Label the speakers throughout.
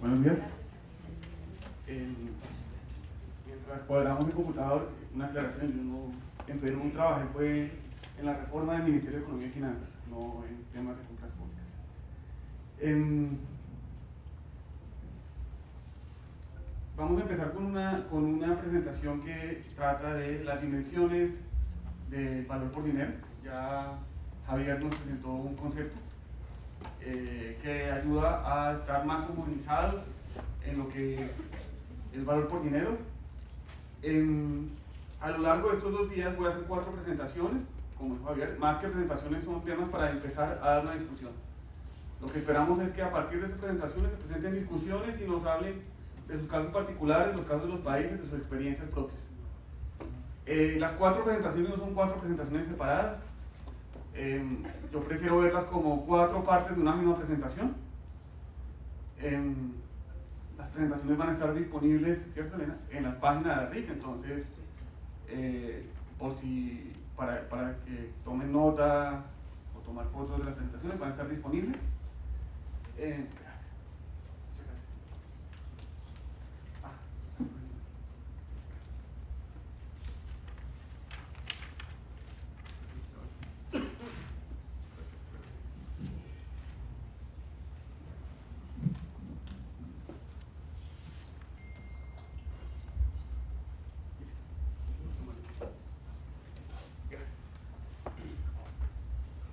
Speaker 1: Buenos días. Mientras cuadramos mi computador, una aclaración, yo no, en Perú trabajé fue en la reforma del Ministerio de Economía y Finanzas, no en temas de compras públicas. Vamos a empezar con una presentación que trata de las dimensiones del valor por dinero. Ya Javier nos presentó un concepto que ayuda a estar más homogenizados en lo que es el valor por dinero. A lo largo de estos 2 días voy a hacer 4 presentaciones, como dijo Javier. Más que presentaciones, son temas para empezar a dar una discusión. Lo que esperamos es que a partir de esas presentaciones se presenten discusiones y nos hablen de sus casos particulares, los casos de los países, de sus experiencias propias. Las 4 presentaciones no son 4 presentaciones separadas. Yo prefiero verlas como 4 partes de una misma presentación. Las presentaciones van a estar disponibles, ¿cierto, Elena?, en las páginas de RIC, entonces, para que tomen nota o tomar fotos de las presentaciones, van a estar disponibles.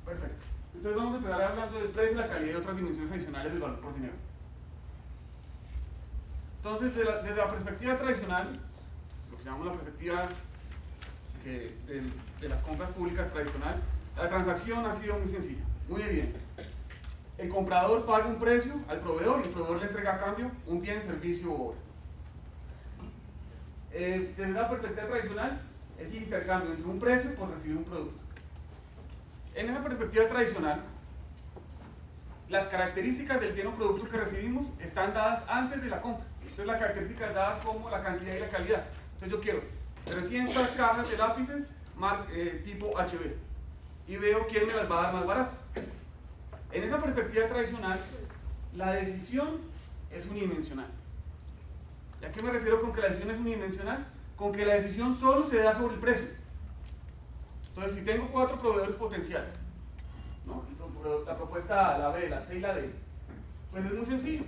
Speaker 1: Perfecto. Entonces vamos a empezar hablando del precio, la calidad y otras dimensiones adicionales del valor por dinero. Entonces, desde la perspectiva tradicional, lo que llamamos la perspectiva de las compras públicas tradicional, la transacción ha sido muy sencilla, muy evidente. El comprador paga un precio al proveedor y el proveedor le entrega a cambio un bien, servicio o obra. Desde la perspectiva tradicional, es el intercambio entre un precio por recibir un producto. En esa perspectiva tradicional, las características del bien o producto que recibimos están dadas antes de la compra. Entonces, las características dadas como la cantidad y la calidad. Entonces, yo quiero 300 cajas de lápices tipo HB y veo quién me las va a dar más barato. En esa perspectiva tradicional, la decisión es unidimensional. ¿Y a qué me refiero con que la decisión es unidimensional? Con que la decisión solo se da sobre el precio. Entonces, si tengo 4 proveedores potenciales, ¿no?, la propuesta A, la B, la C y la D, pues es muy sencillo.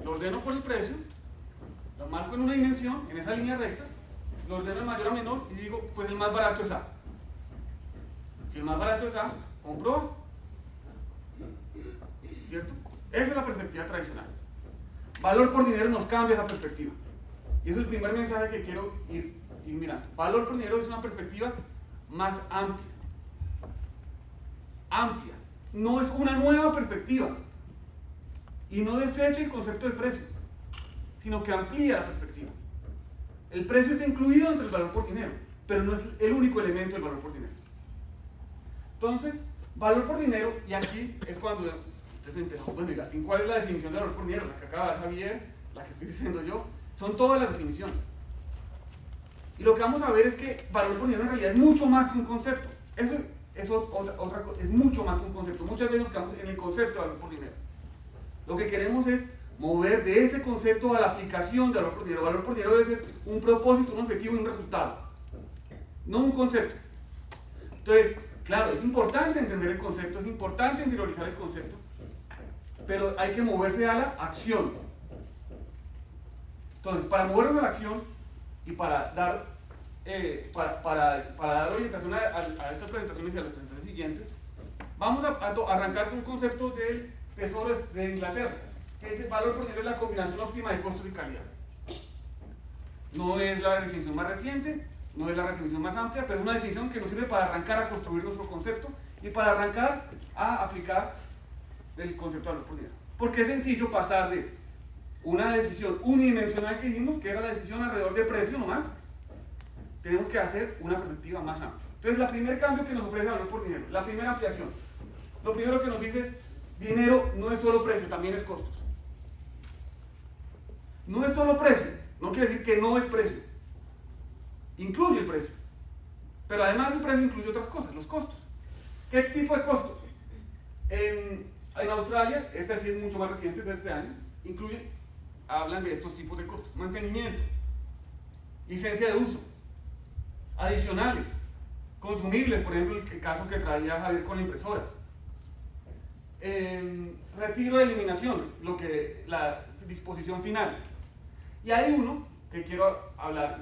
Speaker 1: Lo ordeno por el precio, lo marco en una dimensión, en esa línea recta, lo ordeno de mayor a menor y digo, pues el más barato es A. Si el más barato es A, compro A. ¿Cierto? Esa es la perspectiva tradicional. Valor por dinero nos cambia esa perspectiva. Y ese es el primer mensaje que quiero ir mirando. Valor por dinero es una perspectiva más amplia. Amplia. No es una nueva perspectiva. Y no desecha el concepto del precio, sino que amplía la perspectiva. El precio es incluido entre el valor por dinero, pero no es el único elemento del valor por dinero. Entonces, valor por dinero, y aquí es cuando ustedes se enteran, bueno, y al fin, ¿cuál es la definición de valor por dinero? La que acaba de dar Javier, la que estoy diciendo yo, son todas las definiciones. Y lo que vamos a ver es que valor por dinero en realidad es mucho más que un concepto. Eso es otra cosa, es mucho más que un concepto. Muchas veces nos quedamos en el concepto de valor por dinero. Lo que queremos es mover de ese concepto a la aplicación de valor por dinero. Valor por dinero debe ser un propósito, un objetivo y un resultado, no un concepto. Entonces, claro, es importante entender el concepto, es importante interiorizar el concepto, pero hay que moverse a la acción. Entonces, para movernos a la acción y para dar orientación a estas presentaciones y a las presentaciones siguientes, vamos a arrancar de un concepto del Tesoro de Inglaterra, que dice: valor por dinero es la combinación óptima de costos y calidad. No es la definición más reciente, no es la definición más amplia, pero es una definición que nos sirve para arrancar a construir nuestro concepto y para arrancar a aplicar el concepto de valor por dinero. Porque es sencillo pasar de una decisión unidimensional que dijimos, que era la decisión alrededor de precio nomás, tenemos que hacer una perspectiva más amplia. Entonces, el primer cambio que nos ofrece valor por dinero, la primera ampliación, lo primero que nos dice es: dinero no es solo precio, también es costos. No es solo precio, no quiere decir que no es precio. Incluye el precio. Pero además del precio incluye otras cosas, los costos. ¿Qué tipo de costos? En Australia, esta sí es mucho más reciente, de este año, incluye hablan de estos tipos de costos: mantenimiento, licencia de uso, adicionales, consumibles, por ejemplo el caso que traía Javier con la impresora, retiro de eliminación, la disposición final. Y hay uno que quiero hablar,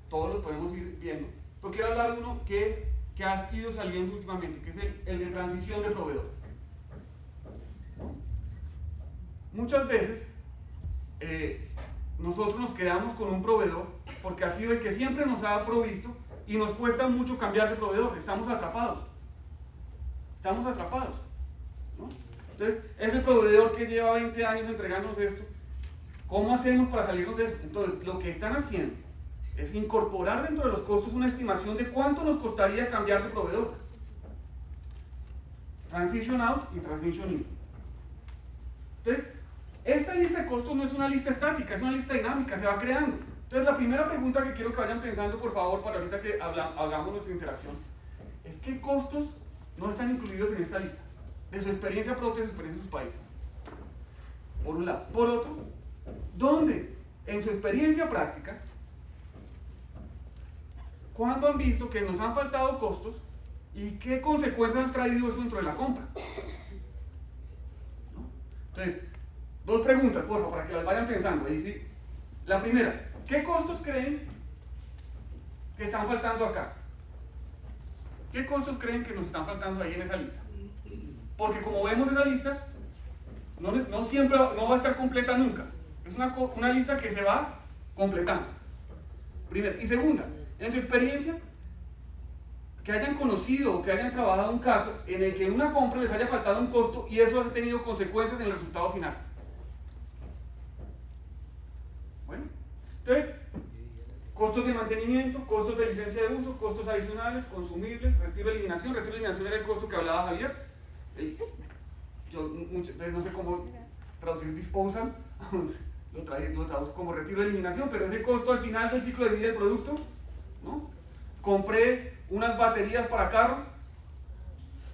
Speaker 1: todos los podemos ir viendo, pero quiero hablar de uno que ha ido saliendo últimamente, que es el de transición de proveedor. Muchas veces nosotros nos quedamos con un proveedor porque ha sido el que siempre nos ha provisto y nos cuesta mucho cambiar de proveedor, estamos atrapados, ¿no? Entonces, es el proveedor que lleva 20 años entregándonos esto. ¿Cómo hacemos para salirnos de esto? Entonces, lo que están haciendo es incorporar dentro de los costos una estimación de cuánto nos costaría cambiar de proveedor. Transition out y transition in. Entonces, esta lista de costos no es una lista estática, es una lista dinámica, se va creando. Entonces, la primera pregunta que quiero que vayan pensando, por favor, para ahorita que hagamos nuestra interacción, es ¿qué costos no están incluidos en esta lista? De su experiencia propia, de su experiencia en sus países. Por un lado. Por otro, ¿dónde en su experiencia práctica, cuándo han visto que nos han faltado costos y qué consecuencias han traído eso dentro de la compra? ¿No? Entonces, dos preguntas, por favor, para que las vayan pensando. Ahí sí. La primera, ¿qué costos creen que están faltando acá? ¿Qué costos creen que nos están faltando ahí en esa lista? Porque como vemos esa lista, no siempre va a estar completa nunca. Es una lista que se va completando. Primera. Y segunda, en su experiencia, que hayan conocido o que hayan trabajado un caso en el que en una compra les haya faltado un costo y eso ha tenido consecuencias en el resultado final. Bueno, entonces, costos de mantenimiento, costos de licencia de uso, costos adicionales, consumibles, retiro de eliminación. Retiro de eliminación era el costo que hablaba Javier. Yo muchas veces no sé cómo traducir disposal, lo traduzco como retiro de eliminación, pero ese costo al final del ciclo de vida del producto, ¿no? Compré unas baterías para carro,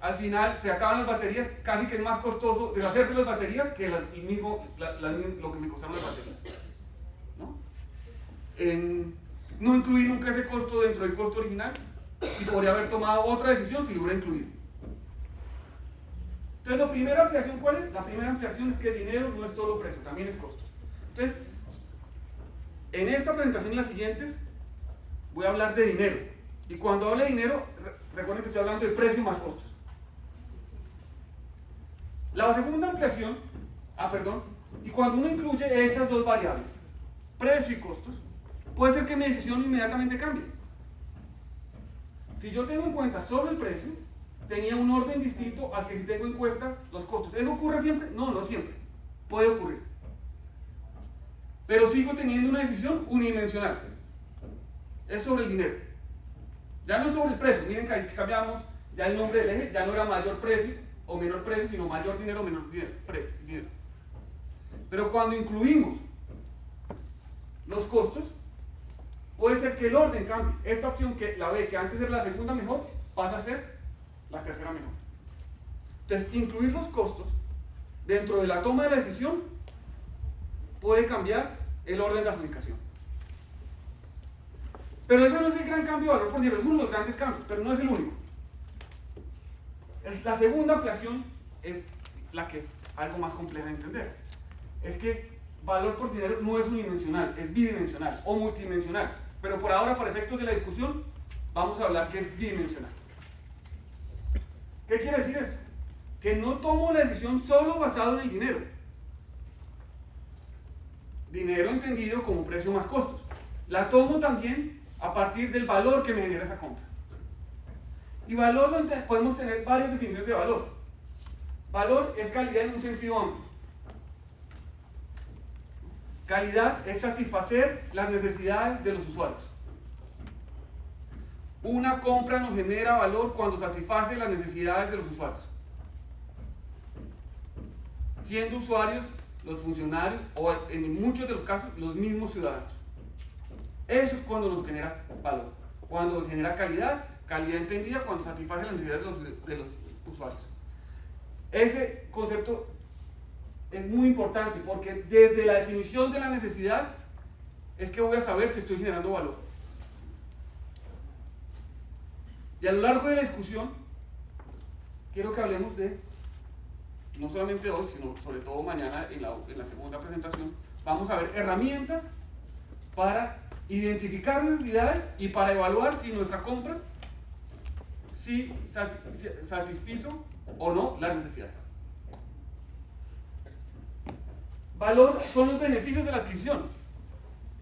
Speaker 1: al final se acaban las baterías, casi que es más costoso deshacerse las baterías que lo que me costaron las baterías, ¿no? No incluí nunca ese costo dentro del costo original y podría haber tomado otra decisión si lo hubiera incluido. Entonces, la primera ampliación, ¿cuál es? La primera ampliación es que dinero no es solo precio, también es costo. Entonces, en esta presentación y las siguientes, voy a hablar de dinero. Y cuando hable de dinero, recuerden que estoy hablando de precio más costos. La segunda ampliación, y cuando uno incluye esas dos variables, precio y costos, puede ser que mi decisión inmediatamente cambie. Si yo tengo en cuenta solo el precio, tenía un orden distinto al que si tengo en cuenta los costos. ¿Eso ocurre siempre? No, no siempre. Puede ocurrir. Pero sigo teniendo una decisión unidimensional. Es sobre el dinero. Ya no es sobre el precio. Miren que aquí cambiamos ya el nombre del eje. Ya no era mayor precio o menor precio, sino mayor dinero o menor dinero. Pero cuando incluimos los costos, puede ser que el orden cambie. Esta opción que la B, que antes era la segunda mejor, pasa a ser la tercera mejor. Entonces, incluir los costos dentro de la toma de la decisión puede cambiar el orden de adjudicación. Pero eso no es el gran cambio de valor por dinero, es uno de los grandes cambios, pero no es el único. La segunda ampliación es la que es algo más compleja de entender. Es que valor por dinero no es unidimensional, es bidimensional o multidimensional. Pero por ahora, para efectos de la discusión, vamos a hablar que es bidimensional. ¿Qué quiere decir esto? Que no tomo la decisión solo basado en el dinero. Dinero entendido como precio más costos. La tomo también a partir del valor que me genera esa compra. Y valor, podemos tener varias definiciones de valor. Valor es calidad en un sentido amplio. Calidad es satisfacer las necesidades de los usuarios. Una compra nos genera valor cuando satisface las necesidades de los usuarios. Siendo usuarios los funcionarios o en muchos de los casos los mismos ciudadanos. Eso es cuando nos genera valor. Cuando genera calidad entendida cuando satisface las necesidades de los usuarios. Ese concepto es muy importante porque desde la definición de la necesidad es que voy a saber si estoy generando valor. Y a lo largo de la discusión quiero que hablemos de, no solamente hoy, sino sobre todo mañana en la segunda presentación, vamos a ver herramientas para identificar necesidades y para evaluar si nuestra compra si satisfizo o no las necesidades. Valor son los beneficios de la adquisición.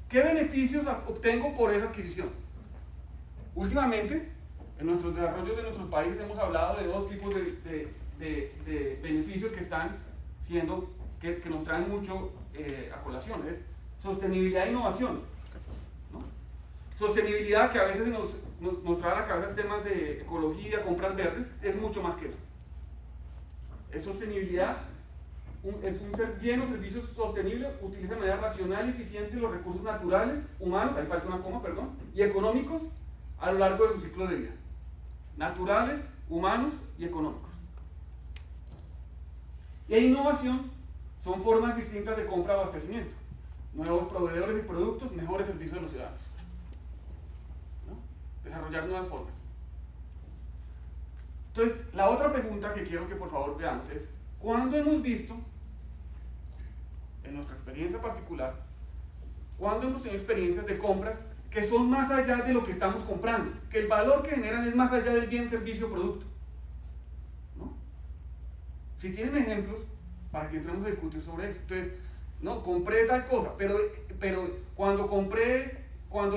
Speaker 1: ¿Qué beneficios obtengo por esa adquisición? Últimamente, en nuestros desarrollos de nuestros países hemos hablado de dos tipos de beneficios que están siendo, que nos traen mucho a colación. Es sostenibilidad e innovación, ¿no? Sostenibilidad, que a veces nos trae a la cabeza temas de ecología, compras verdes, es mucho más que eso. Es sostenibilidad, es un bien o servicio sostenible, utiliza de manera racional y eficiente los recursos naturales, humanos, ahí falta una coma, perdón, y económicos a lo largo de su ciclo de vida. Naturales, humanos y económicos. Y innovación son formas distintas de compra o abastecimiento. Nuevos proveedores y productos, mejores servicios de los ciudadanos, ¿no? Desarrollar nuevas formas. Entonces, la otra pregunta que quiero que por favor veamos es, ¿cuándo hemos visto, en nuestra experiencia particular, cuándo hemos tenido experiencias de compras que son más allá de lo que estamos comprando, que el valor que generan es más allá del bien, servicio o producto, ¿no? Si tienen ejemplos, para que entremos a discutir sobre eso. Entonces, no, compré tal cosa, pero cuando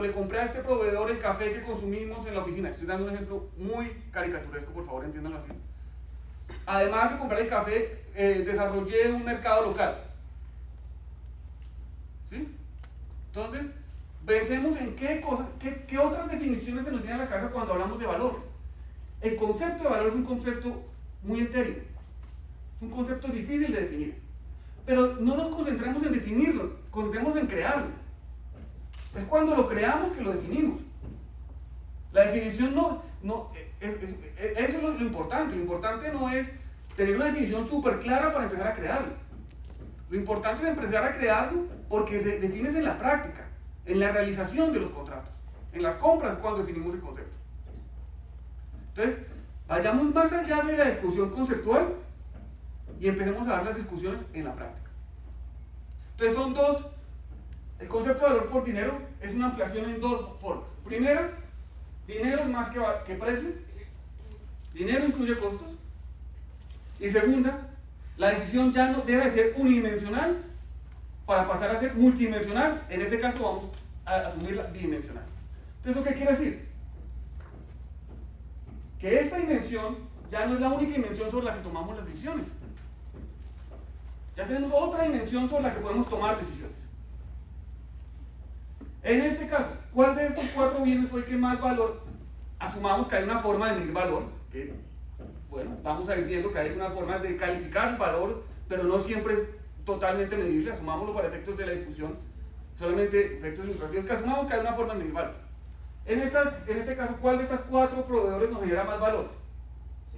Speaker 1: le compré a este proveedor el café que consumimos en la oficina, estoy dando un ejemplo muy caricaturesco, por favor, entiéndanlo así. Además de comprar el café, desarrollé un mercado local. ¿Sí? Entonces, pensemos en qué otras definiciones se nos vienen a la cabeza cuando hablamos de valor. El concepto de valor es un concepto muy etéreo, es un concepto difícil de definir, pero no nos concentremos en definirlo, concentremos en crearlo. Es cuando lo creamos que lo definimos. La definición eso es lo importante no es tener una definición súper clara para empezar a crearlo. Lo importante es empezar a crearlo porque defines en la práctica, en la realización de los contratos, en las compras cuando definimos el concepto. Entonces, vayamos más allá de la discusión conceptual y empecemos a dar las discusiones en la práctica. Entonces son dos, el concepto de valor por dinero es una ampliación en dos formas. Primera, dinero es más que precio, dinero incluye costos. Y segunda, la decisión ya no debe ser unidimensional para pasar a ser multidimensional. En este caso vamos a asumirla bidimensional. Entonces, ¿eso qué quiere decir? Que esta dimensión ya no es la única dimensión sobre la que tomamos las decisiones. Ya tenemos otra dimensión sobre la que podemos tomar decisiones. En este caso, ¿cuál de estos cuatro bienes fue el que más valor? Asumamos que hay una forma de medir valor, que, bueno, vamos a ir viendo que hay una forma de calificar el valor, pero no siempre es totalmente medible. Asumámoslo para efectos de la discusión, solamente efectos ilustrativos, que asumamos que hay una forma de medir valor. En este caso, ¿cuál de estos cuatro proveedores nos genera más valor?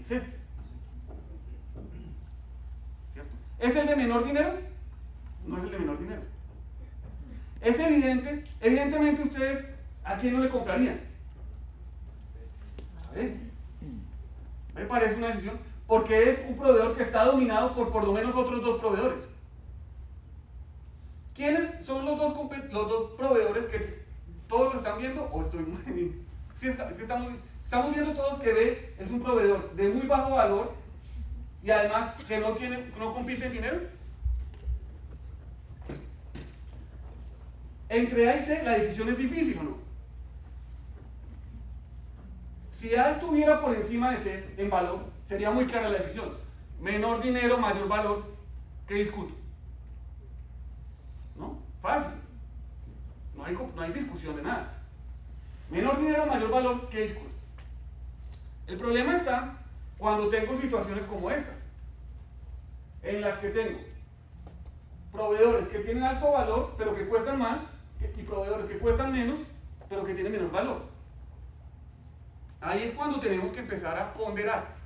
Speaker 1: ¿Sí? ¿Cierto? ¿Es el de menor dinero? No es el de menor dinero. Es evidente, evidentemente ustedes, ¿a quién no le comprarían? Me parece una decisión, porque es un proveedor que está dominado por lo menos otros dos proveedores. ¿Quiénes son los dos proveedores que todos lo están viendo? ¿O estoy muy... Sí, estamos viendo todos que B es un proveedor de muy bajo valor y además que no compite en dinero. Entre A y C la decisión es difícil, ¿o no? Si A estuviera por encima de C en valor, sería muy clara la decisión. Menor dinero, mayor valor, ¿qué discuto? ¿No? Fácil. No hay discusión de nada. Menor dinero, mayor valor, ¿qué discuto? El problema está cuando tengo situaciones como estas, en las que tengo proveedores que tienen alto valor, pero que cuestan más, y proveedores que cuestan menos, pero que tienen menor valor. Ahí es cuando tenemos que empezar a ponderar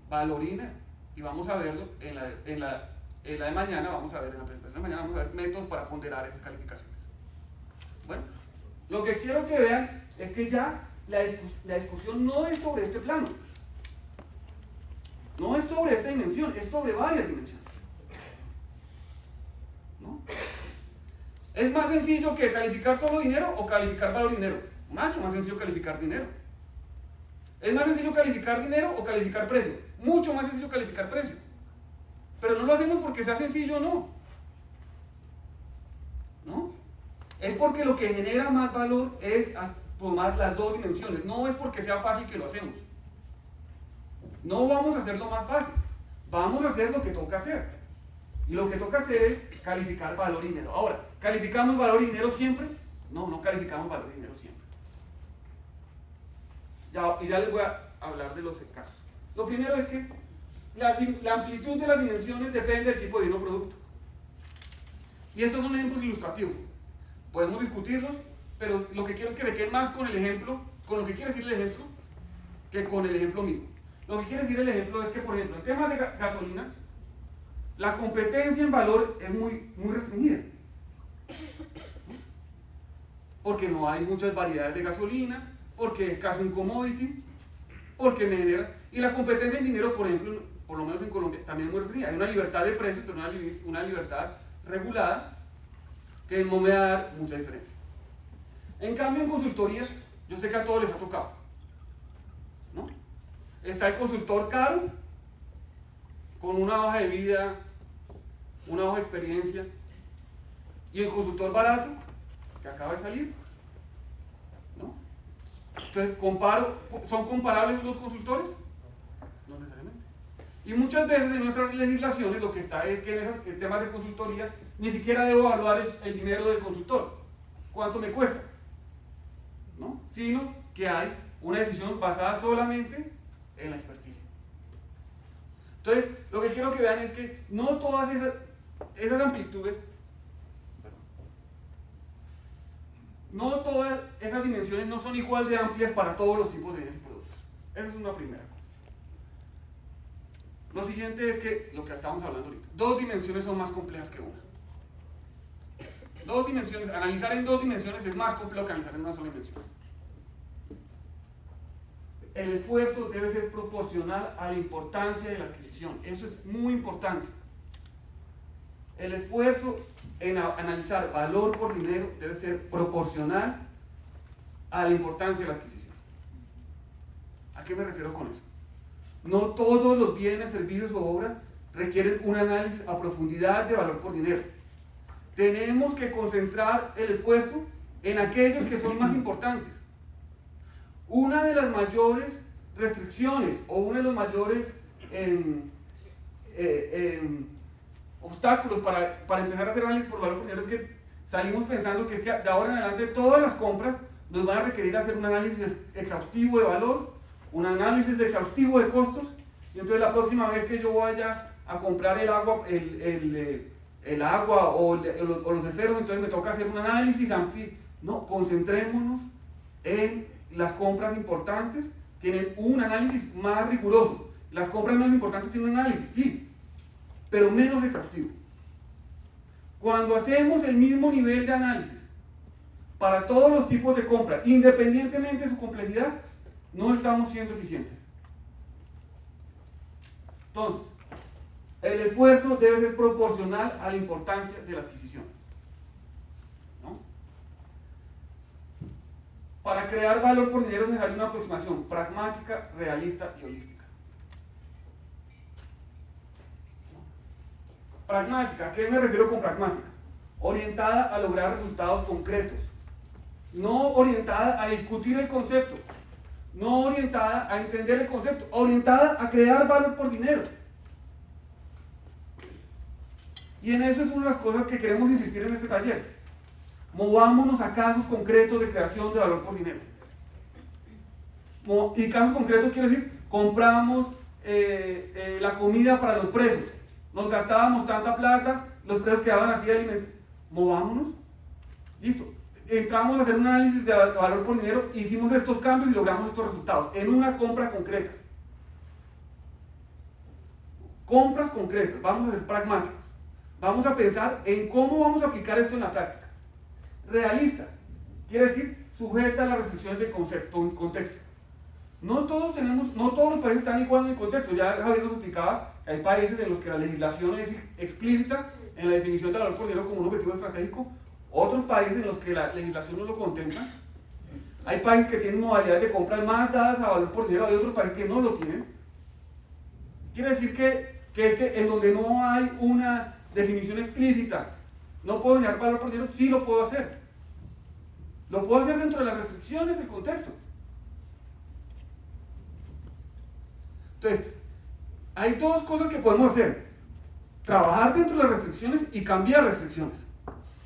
Speaker 1: valor y vamos a verlo en la la de mañana vamos a ver, en la presentación de mañana vamos a ver métodos para ponderar esas calificaciones. Bueno, lo que quiero que vean es que ya la discusión no es sobre este plano. No es sobre esta dimensión, es sobre varias dimensiones. ¿No? ¿Es más sencillo que calificar solo dinero o calificar valor dinero? Mucho más sencillo calificar dinero. ¿Es más sencillo calificar dinero o calificar precio? Mucho más sencillo calificar precio. Pero no lo hacemos porque sea sencillo o no. ¿No? Es porque lo que genera más valor es tomar las dos dimensiones. No es porque sea fácil que lo hacemos. No vamos a hacerlo más fácil. Vamos a hacer lo que toca hacer. Y lo que toca hacer es calificar valor y dinero. Ahora, ¿calificamos valor y dinero siempre? No, no calificamos valor y dinero siempre. Y ya les voy a hablar de los casos. Lo primero es que la amplitud de las dimensiones depende del tipo de bien o producto. Y estos son ejemplos ilustrativos. Podemos discutirlos, pero lo que quiero es que se queden más con el ejemplo, con lo que quiere decir el ejemplo, que con el ejemplo mismo. Lo que quiere decir el ejemplo es que, por ejemplo, en temas de gasolina, la competencia en valor es muy restringida. Porque no hay muchas variedades de gasolina, porque es casi un commodity, porque me genera... Y la competencia en dinero, por ejemplo, por lo menos en Colombia, también es muy restringida. Hay una libertad de precios, pero una libertad regulada que no me va a dar mucha diferencia. En cambio, en consultoría, yo sé que a todos les ha tocado, ¿no? Está el consultor caro, con una hoja de vida, una hoja de experiencia, y el consultor barato, que acaba de salir, ¿no? Entonces, ¿son comparables los dos consultores? No necesariamente. Y muchas veces en nuestras legislaciones lo que está es que en esos temas de consultoría ni siquiera debo evaluar el dinero del consultor, cuánto me cuesta, ¿no? Sino que hay una decisión basada solamente en la experticia. Entonces, lo que quiero que vean es que no todas esas amplitudes, no todas esas dimensiones no son igual de amplias para todos los tipos de bienes y productos. Esa es una primera. Lo siguiente es que, lo que estábamos hablando ahorita, dos dimensiones son más complejas que una. Dos dimensiones, analizar en dos dimensiones es más complejo que analizar en una sola dimensión. El esfuerzo debe ser proporcional a la importancia de la adquisición. Eso es muy importante. El esfuerzo en analizar valor por dinero debe ser proporcional a la importancia de la adquisición. ¿A qué me refiero con eso? No todos los bienes, servicios o obras requieren un análisis a profundidad de valor por dinero. Tenemos que concentrar el esfuerzo en aquellos que son más importantes. Una de las mayores restricciones o uno de los mayores obstáculos para empezar a hacer análisis por valor por dinero es que salimos pensando que es que de ahora en adelante todas las compras nos van a requerir hacer un análisis exhaustivo de valor, un análisis exhaustivo de costos, y entonces la próxima vez que yo vaya a comprar el agua, el agua o los esferos, entonces me toca hacer un análisis amplio. No, concentrémonos en las compras importantes, tienen un análisis más riguroso. Las compras menos importantes tienen un análisis, sí, pero menos exhaustivo. Cuando hacemos el mismo nivel de análisis para todos los tipos de compra, independientemente de su complejidad, no estamos siendo eficientes. Entonces, el esfuerzo debe ser proporcional a la importancia de la adquisición, ¿no? Para crear valor por dinero es necesaria una aproximación pragmática, realista y holística. Pragmática, ¿a qué me refiero con pragmática? Orientada a lograr resultados concretos, no orientada a discutir el concepto, no orientada a entender el concepto, orientada a crear valor por dinero. Y en eso es una de las cosas que queremos insistir en este taller. Movámonos a casos concretos de creación de valor por dinero. Y casos concretos quiere decir, compramos la comida para los presos, nos gastábamos tanta plata, los precios quedaban así de alimento. Movámonos, listo. Entramos a hacer un análisis de valor por dinero, hicimos estos cambios y logramos estos resultados en una compra concreta. Compras concretas, vamos a ser pragmáticos. Vamos a pensar en cómo vamos a aplicar esto en la práctica. Realista, quiere decir sujeta a las restricciones del contexto. No todos los países están igual en el contexto. Ya Javier nos explicaba que hay países en los que la legislación es explícita en la definición del valor por dinero como un objetivo estratégico, otros países en los que la legislación no lo contempla. Hay países que tienen modalidades de compras más dadas a valor por dinero, hay otros países que no lo tienen. Quiere decir que en donde no hay una definición explícita, no puedo generar valor por dinero, sí lo puedo hacer. Lo puedo hacer dentro de las restricciones del contexto. Entonces, hay dos cosas que podemos hacer. Trabajar dentro de las restricciones y cambiar restricciones.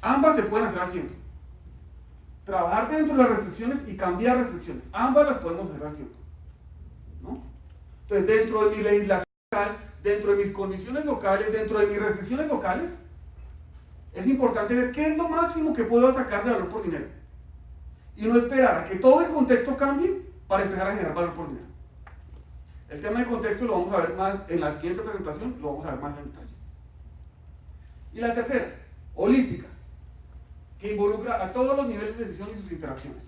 Speaker 1: Ambas se pueden hacer al tiempo. Trabajar dentro de las restricciones y cambiar restricciones. Ambas las podemos hacer al tiempo, ¿no? Entonces, dentro de mi legislación local, dentro de mis condiciones locales, dentro de mis restricciones locales, es importante ver qué es lo máximo que puedo sacar de valor por dinero. Y no esperar a que todo el contexto cambie para empezar a generar valor por dinero. El tema de contexto lo vamos a ver más en la siguiente presentación, lo vamos a ver más en detalle. Y la tercera, holística, que involucra a todos los niveles de decisión y sus interacciones.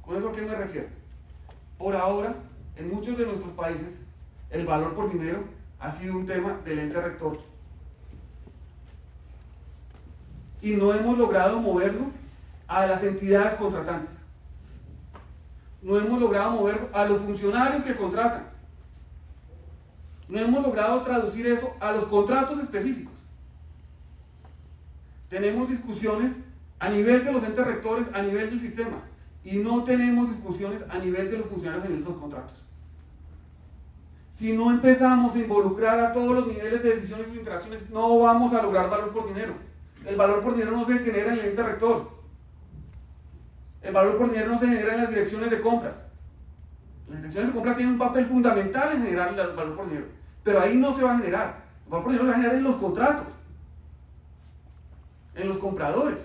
Speaker 1: ¿Con eso a qué me refiero? Por ahora, en muchos de nuestros países, el valor por dinero ha sido un tema del ente rector. Y no hemos logrado moverlo a las entidades contratantes. No hemos logrado moverlo a los funcionarios que contratan. No hemos logrado traducir eso a los contratos específicos. Tenemos discusiones a nivel de los entes rectores, a nivel del sistema, y no tenemos discusiones a nivel de los funcionarios, a nivel de los contratos. Si no empezamos a involucrar a todos los niveles de decisiones y sus interacciones, no vamos a lograr valor por dinero. El valor por dinero no se genera en el ente rector. El valor por dinero no se genera en las direcciones de compras. Las direcciones de compras tienen un papel fundamental en generar el valor por dinero, pero ahí no se va a generar. El valor por dinero se va a generar en los contratos, en los compradores.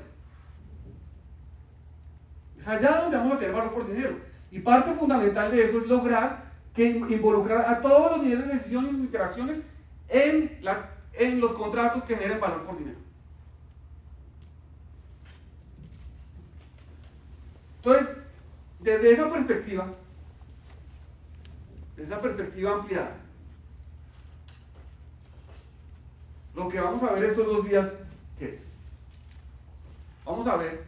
Speaker 1: Es allá donde vamos a tener valor por dinero. Y parte fundamental de eso es lograr involucrar a todos los niveles de decisión y sus interacciones en los contratos que generen valor por dinero. Entonces, desde esa perspectiva ampliada, lo que vamos a ver estos 2 días, ¿qué es? Vamos a ver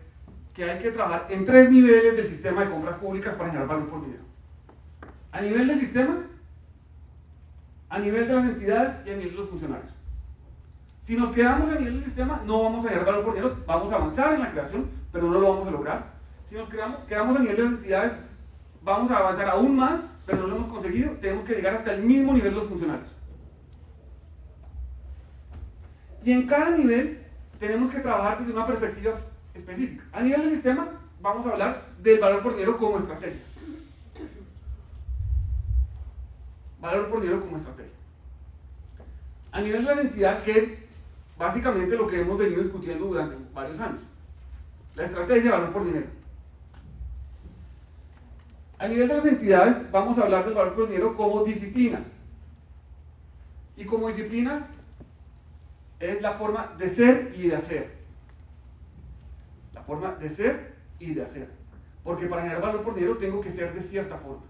Speaker 1: que hay que trabajar en 3 niveles del sistema de compras públicas para generar valor por dinero. A nivel del sistema, a nivel de las entidades y a nivel de los funcionarios. Si nos quedamos a nivel del sistema, no vamos a generar valor por dinero, vamos a avanzar en la creación, pero no lo vamos a lograr. Si nos quedamos a nivel de las entidades, vamos a avanzar aún más, pero no lo hemos conseguido, tenemos que llegar hasta el mismo nivel de los funcionarios. Y en cada nivel tenemos que trabajar desde una perspectiva específica. A nivel del sistema, vamos a hablar del valor por dinero como estrategia. Valor por dinero como estrategia. A nivel de la entidad, que es básicamente lo que hemos venido discutiendo durante varios años. La estrategia de valor por dinero. A nivel de las entidades, vamos a hablar del valor por dinero como disciplina. Y como disciplina es la forma de ser y de hacer. La forma de ser y de hacer. Porque para generar valor por dinero tengo que ser de cierta forma.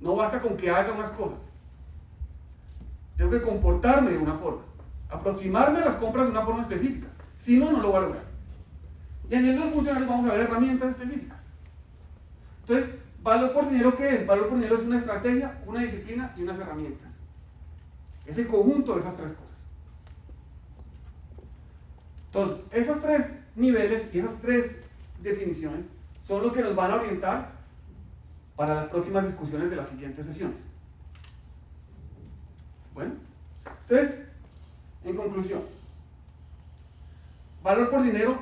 Speaker 1: No basta con que haga unas cosas. Tengo que comportarme de una forma. Aproximarme a las compras de una forma específica. Si no, no lo voy a lograr. Y a nivel de los funcionarios vamos a ver herramientas específicas. Entonces, ¿valor por dinero qué es? Valor por dinero es una estrategia, una disciplina y unas herramientas. Es el conjunto de esas 3 cosas. Entonces, esos 3 niveles y esas 3 definiciones son lo que nos van a orientar para las próximas discusiones de las siguientes sesiones. Bueno, entonces, en conclusión, valor por dinero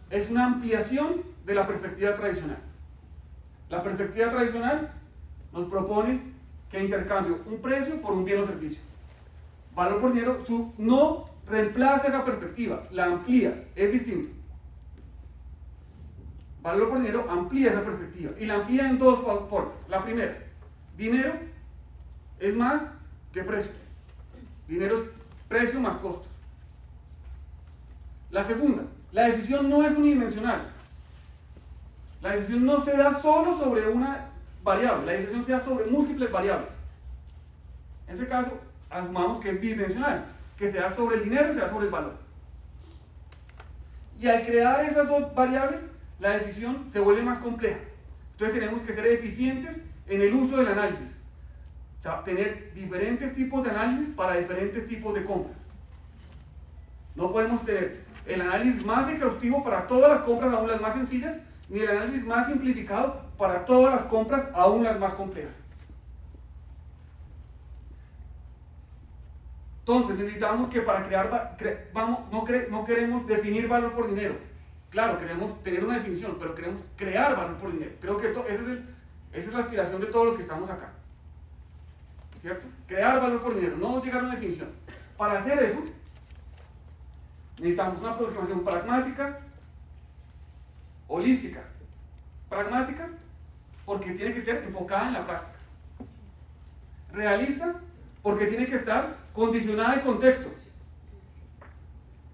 Speaker 1: es una ampliación de la perspectiva tradicional. La perspectiva tradicional nos propone que intercambio un precio por un bien o servicio. Valor por dinero no reemplaza esa perspectiva, la amplía, es distinto. Valor por dinero amplía esa perspectiva y la amplía en 2 formas. La primera, dinero es más ¿Qué precio? Dinero es precio más costos. La segunda, la decisión no es unidimensional. La decisión no se da solo sobre una variable, la decisión se da sobre múltiples variables. En ese caso, asumamos que es bidimensional, que se da sobre el dinero y se da sobre el valor. Y al crear esas dos variables, la decisión se vuelve más compleja. Entonces tenemos que ser eficientes en el uso del análisis. O sea, tener diferentes tipos de análisis para diferentes tipos de compras. No podemos tener el análisis más exhaustivo para todas las compras, aún las más sencillas, ni el análisis más simplificado para todas las compras, aún las más complejas. Entonces necesitamos que para crear, no queremos definir valor por dinero. Claro, queremos tener una definición, pero queremos crear valor por dinero. Creo que esa es la aspiración de todos los que estamos acá. ¿Cierto? Crear valor por dinero, no llegar a una definición. Para hacer eso, necesitamos una aproximación pragmática, holística. Pragmática, porque tiene que ser enfocada en la práctica. Realista, porque tiene que estar condicionada al contexto.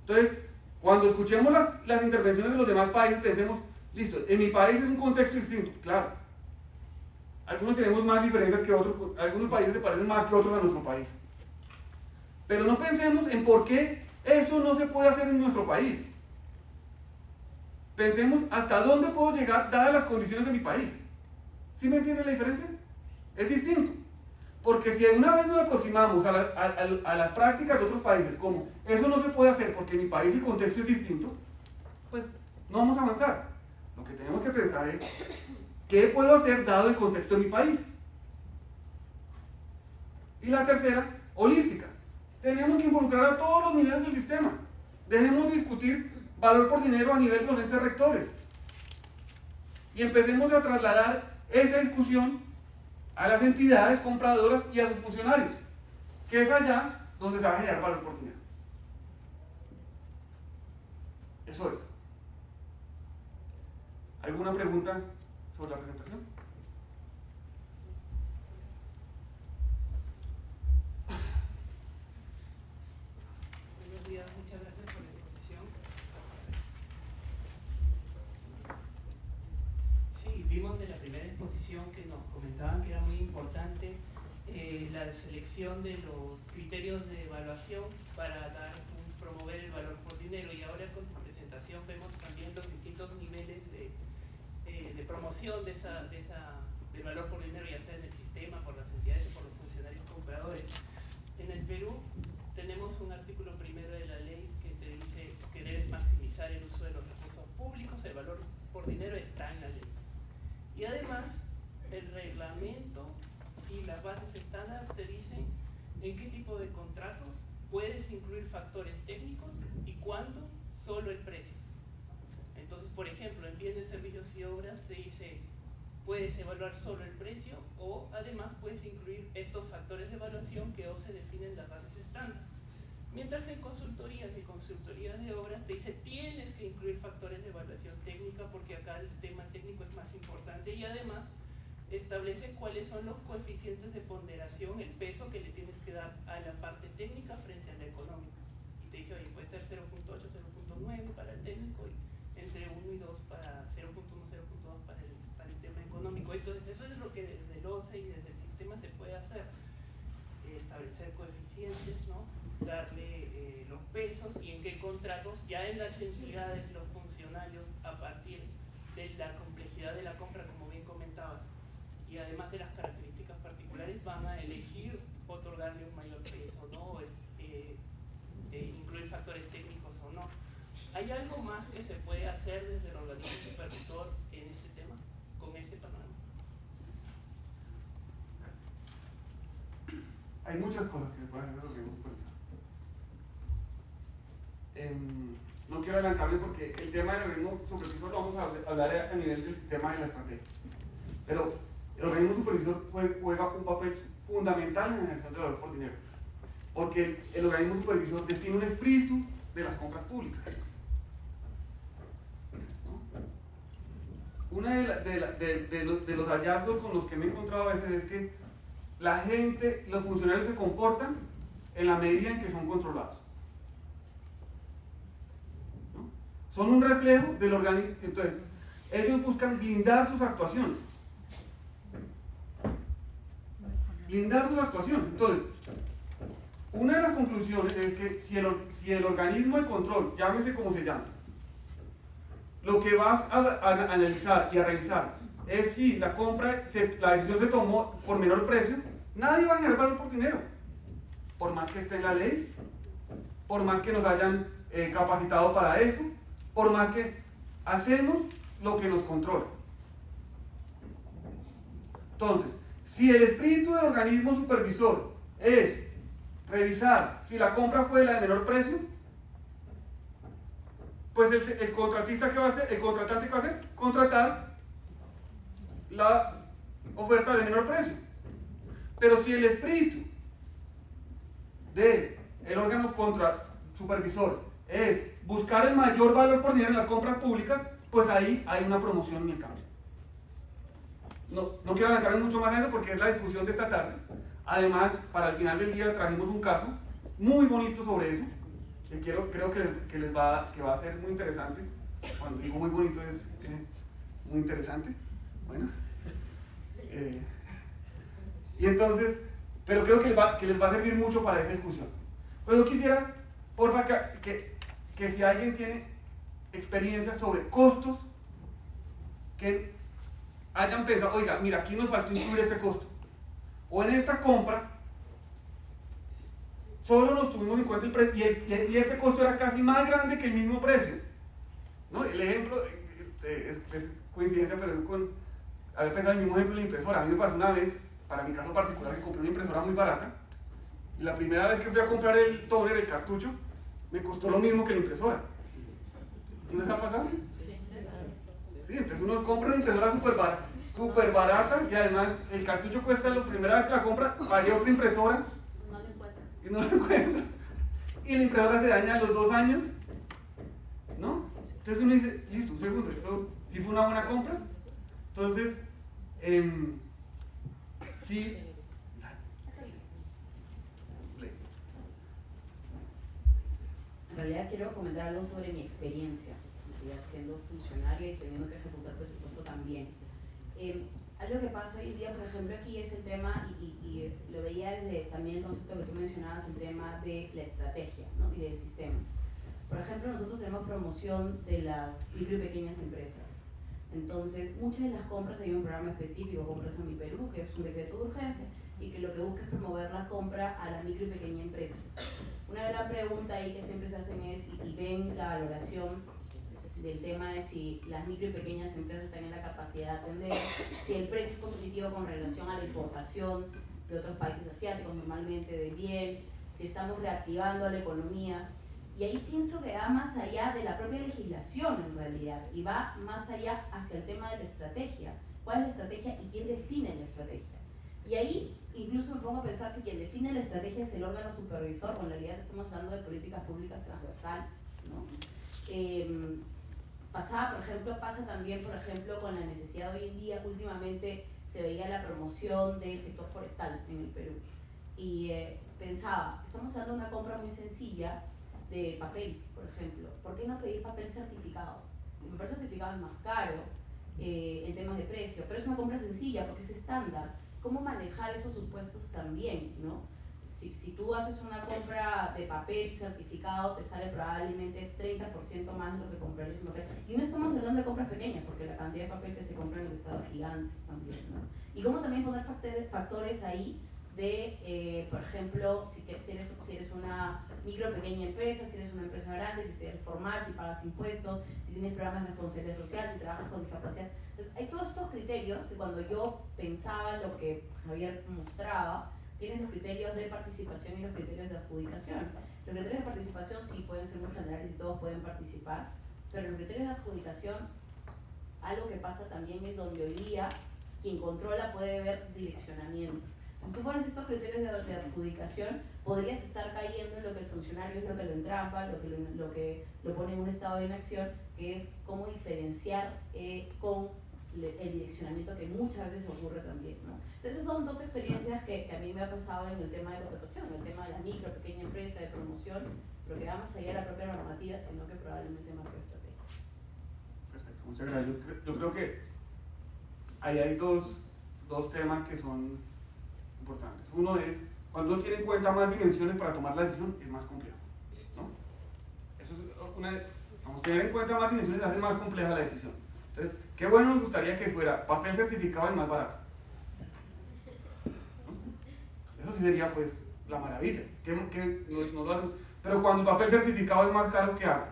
Speaker 1: Entonces, cuando escuchemos las intervenciones de los demás países, pensemos, listo, en mi país es un contexto distinto, claro. Algunos tenemos más diferencias que otros, algunos países se parecen más que otros a nuestro país. Pero no pensemos en por qué eso no se puede hacer en nuestro país. Pensemos hasta dónde puedo llegar dadas las condiciones de mi país. ¿Sí me entienden la diferencia? Es distinto. Porque si una vez nos aproximamos a las prácticas de otros países, como eso no se puede hacer porque en mi país el contexto es distinto, pues no vamos a avanzar. Lo que tenemos que pensar es, ¿qué puedo hacer dado el contexto de mi país? Y la tercera, holística. Tenemos que involucrar a todos los niveles del sistema. Dejemos de discutir valor por dinero a nivel de los entes rectores. Y empecemos a trasladar esa discusión a las entidades compradoras y a sus funcionarios, que es allá donde se va a generar valor por dinero. Eso es. ¿Alguna pregunta sobre la presentación?
Speaker 2: Buenos días, muchas gracias por la exposición. Sí, vimos de la primera exposición que nos comentaban que era muy importante la selección de los criterios de evaluación para promover el valor por dinero, y ahora con tu presentación vemos también los distintos niveles de promoción del valor por dinero, ya sea en el sistema, por las entidades o por los funcionarios compradores. En el Perú tenemos un artículo primero de la ley que te dice que debes maximizar el uso de los recursos públicos, el valor por dinero está en la ley. Y además, el reglamento y las bases estándar te dicen en qué tipo de contratos puedes incluir factores técnicos y cuándo solo el precio. Entonces, por ejemplo, en bienes, servicios y obras te dice puedes evaluar solo el precio, o además puedes incluir estos factores de evaluación que se definen en las bases estándar. Mientras que en consultorías y consultorías de obras te dice tienes que incluir factores de evaluación técnica, porque acá el tema técnico es más importante, y además establece cuáles son los coeficientes de ponderación, el peso que le tienes que dar a la parte técnica frente a la económica. Y te dice, oye, puede ser 0.8, 0.9 para el técnico y entre 1 y 2 para 0.1, 0.2 para el tema económico. Entonces eso es lo que desde el OCE y desde el sistema se puede hacer. Establecer coeficientes, ¿no? Darle los pesos y en qué contratos, ya en las entidades, los funcionarios, a partir de la complejidad de la compra, como bien comentabas, y además de las características particulares, van a elegir otorgarle un mayor peso, ¿no? Incluir factores técnicos o no. ¿Hay algo más que se puede hacer desde el organismo supervisor en este tema, con este panorama?
Speaker 1: Hay muchas cosas que se pueden hacer en el organismo supervisor. No quiero adelantarme porque el tema del organismo supervisor lo vamos a hablar a nivel del sistema de la estrategia. Pero el organismo supervisor juega un papel fundamental en la generación de valor por dinero. Porque el organismo supervisor define un espíritu de las compras públicas. ¿No? Uno de los hallazgos con los que me he encontrado a veces es que la gente, los funcionarios se comportan en la medida en que son controlados, ¿no? Son un reflejo del organismo. Entonces, ellos buscan blindar sus actuaciones. Blindar sus actuaciones. Entonces, una de las conclusiones es que si el organismo de control, llámese como se llame, lo que vas a analizar y a revisar es si la decisión se tomó por menor precio, nadie va a generar valor por dinero, por más que esté en la ley, por más que nos hayan capacitado para eso, por más que hacemos lo que nos controla. Entonces, si el espíritu del organismo supervisor es revisar si la compra fue la de menor precio, pues el contratista que va a hacer, el contratante que va a hacer, contratar la oferta de menor precio. Pero si el espíritu del órgano supervisor es buscar el mayor valor por dinero en las compras públicas, pues ahí hay una promoción en el cambio. No quiero adelantarme mucho más a eso porque es la discusión de esta tarde. Además, para el final del día trajimos un caso muy bonito sobre eso, que creo que va a ser muy interesante. Cuando digo muy bonito es muy interesante. Bueno. Y entonces, pero creo que les va a servir mucho para esa discusión. Pero yo quisiera, porfa, que si alguien tiene experiencia sobre costos que hayan pensado, oiga, mira, aquí nos faltó incluir este costo, o en esta compra solo nos tuvimos en cuenta el precio y este costo era casi más grande que el mismo precio, ¿no? El ejemplo es coincidencia, pero había pensado el mismo ejemplo de la impresora. A mí me pasó una vez, para mi caso particular, que compré una impresora muy barata, y la primera vez que fui a comprar el toner, el cartucho, me costó lo mismo que la impresora. ¿No les ha pasado? Sí, entonces uno compra una impresora súper barata, y además el cartucho cuesta la primera vez que la compra, pagué otra impresora y no la encuentra. Y la impresora se daña a los 2 años, ¿no? Entonces uno dice, listo, un segundo, esto sí fue una buena compra. Entonces, sí.
Speaker 3: En realidad quiero comentar algo sobre mi experiencia, siendo funcionaria y teniendo que ejecutar presupuesto también. Algo que pasa hoy en día, por ejemplo, aquí es el tema, y lo veía desde también el concepto que tú mencionabas, el tema de la estrategia, ¿no? Y del sistema. Por ejemplo, nosotros tenemos promoción de las micro y pequeñas empresas. Entonces, muchas de las compras, hay un programa específico, Compras en Mi Perú, que es un decreto de urgencia, y que lo que busca es promover la compra a la micro y pequeña empresa. Una gran pregunta ahí que siempre se hacen es, y ven la valoración del tema de si las micro y pequeñas empresas están en la capacidad de atender, si el precio es competitivo con relación a la importación de otros países asiáticos, normalmente de miel, si estamos reactivando la economía. Y ahí pienso que va más allá de la propia legislación en realidad, y va más allá hacia el tema de la estrategia. ¿Cuál es la estrategia y quién define la estrategia? Y ahí incluso me pongo a pensar si quien define la estrategia es el órgano supervisor, o en realidad estamos hablando de políticas públicas transversales, ¿no? Pasa también, por ejemplo, con la necesidad hoy en día, últimamente se veía la promoción del sector forestal en el Perú. Y pensaba, estamos hablando de una compra muy sencilla de papel, por ejemplo. ¿Por qué no pedir papel certificado? El papel certificado es más caro en temas de precio, pero es una compra sencilla porque es estándar. ¿Cómo manejar esos supuestos también, ¿no? Si tú haces una compra de papel certificado, te sale probablemente 30% más de lo que comprarías en papel. Y no estamos hablando de compras pequeñas, porque la cantidad de papel que se compra en el Estado es gigante también, ¿no? Y cómo también poner factores ahí de, por ejemplo, si eres una micro o pequeña empresa, si eres una empresa grande, si eres formal, si pagas impuestos, si tienes programas de responsabilidad social, si trabajas con discapacidad. Entonces, hay todos estos criterios que cuando yo pensaba lo que Javier mostraba, tienen los criterios de participación y los criterios de adjudicación. Los criterios de participación sí pueden ser muy generales y todos pueden participar, pero los criterios de adjudicación, algo que pasa también es donde hoy día quien controla puede ver direccionamiento. Si tú pones estos criterios de adjudicación, podrías estar cayendo en lo que el funcionario es lo que lo entrampa, lo que lo pone en un estado de inacción, que es cómo diferenciar con el direccionamiento que muchas veces ocurre también, ¿no? Entonces son dos experiencias que a mí me ha pasado en el tema de contratación, el tema de la micro, pequeña empresa, de promoción, pero que va más allá de la propia normativa, sino que probablemente marca estrategia.
Speaker 1: Perfecto, muchas gracias. Yo creo que ahí hay dos temas que son importantes. Uno es, cuando uno tiene en cuenta más dimensiones para tomar la decisión, es más complejo, ¿no? Eso es vamos a tener en cuenta más dimensiones hace más compleja la decisión. Entonces, qué bueno nos gustaría que fuera papel certificado y más barato, ¿no? Eso sí sería pues la maravilla, que no lo hacen. Pero cuando el papel certificado es más caro, ¿qué hago?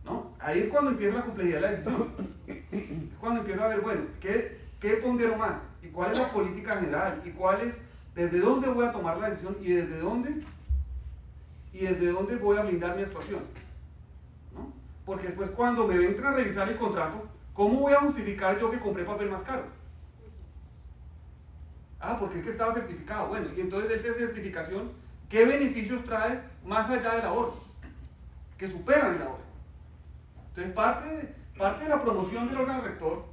Speaker 1: ¿No? Ahí es cuando empieza la complejidad de la decisión. Es cuando empiezo a ver, bueno, ¿qué pondero más? ¿Y cuál es la política general? ¿Y cuál es, desde dónde voy a tomar la decisión? ¿Y desde dónde voy a blindar mi actuación? ¿No? Porque después cuando me entran a revisar el contrato, ¿cómo voy a justificar yo que compré papel más caro? Ah, porque es que estaba certificado. Bueno, y entonces esa certificación, ¿qué beneficios trae más allá del ahorro? Que superan el ahorro. Entonces parte de la promoción del órgano rector,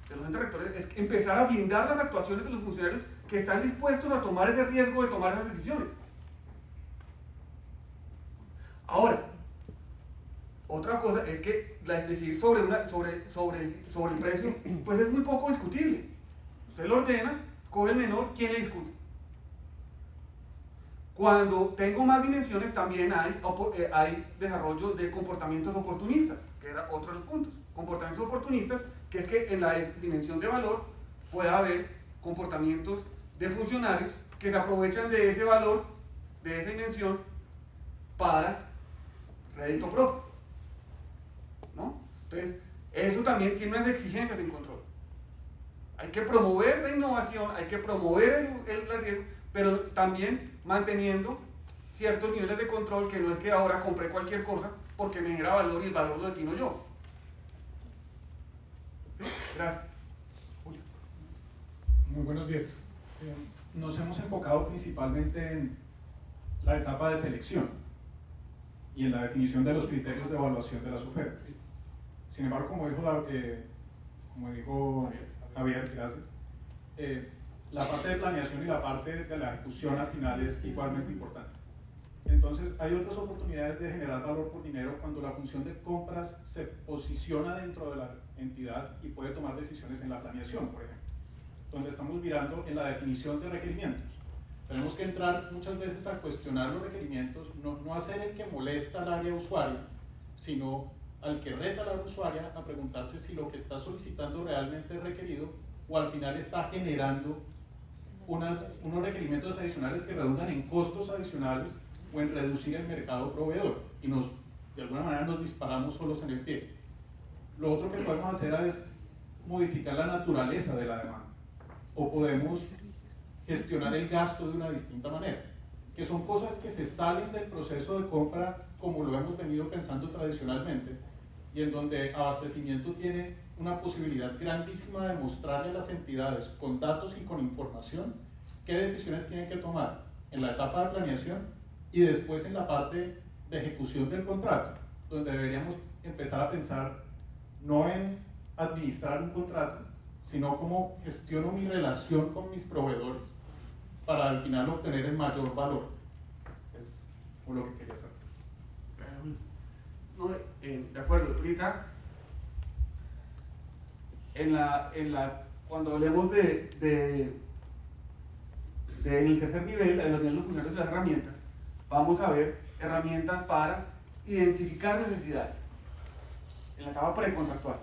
Speaker 1: de los entes rectores, es empezar a blindar las actuaciones de los funcionarios que están dispuestos a tomar ese riesgo de tomar esas decisiones. Ahora, otra cosa es que decidir sobre el precio, pues es muy poco discutible. Usted lo ordena, coge el menor, ¿quién le discute? Cuando tengo más dimensiones también hay desarrollo de comportamientos oportunistas, que era otro de los puntos. Comportamientos oportunistas, que es que en la dimensión de valor puede haber comportamientos de funcionarios que se aprovechan de ese valor, de esa dimensión, para rédito propio, ¿no? Entonces, eso también tiene unas exigencias en control. Hay que promover la innovación, hay que promover el riesgo, pero también manteniendo ciertos niveles de control, que no es que ahora compré cualquier cosa porque me genera valor y el valor lo defino yo. ¿Sí? Gracias. Julio.
Speaker 4: Muy buenos días. Nos hemos enfocado principalmente en la etapa de selección y en la definición de los criterios de evaluación de las ofertas. Sin embargo, como dijo Javier, gracias, la parte de planeación y la parte de la ejecución al final es igualmente importante. Entonces, hay otras oportunidades de generar valor por dinero cuando la función de compras se posiciona dentro de la entidad y puede tomar decisiones en la planeación, por ejemplo, donde estamos mirando en la definición de requerimientos. Tenemos que entrar muchas veces a cuestionar los requerimientos, no a ser el que molesta al área usuaria, sino al que reta al área usuaria a preguntarse si lo que está solicitando realmente es requerido o al final está generando unos requerimientos adicionales que redundan en costos adicionales o en reducir el mercado proveedor y de alguna manera nos disparamos solos en el pie. Lo otro que podemos hacer es modificar la naturaleza de la demanda o podemos gestionar el gasto de una distinta manera, que son cosas que se salen del proceso de compra como lo hemos venido pensando tradicionalmente y en donde abastecimiento tiene una posibilidad grandísima de mostrarle a las entidades con datos y con información qué decisiones tienen que tomar en la etapa de planeación y después en la parte de ejecución del contrato, donde deberíamos empezar a pensar no en administrar un contrato, sino cómo gestiono mi relación con mis proveedores para al final obtener el mayor valor. Es lo que quería saber.
Speaker 1: No, de acuerdo, ahorita cuando hablemos en el tercer nivel, en los funcionarios de las herramientas, vamos a ver herramientas para identificar necesidades en la etapa precontractual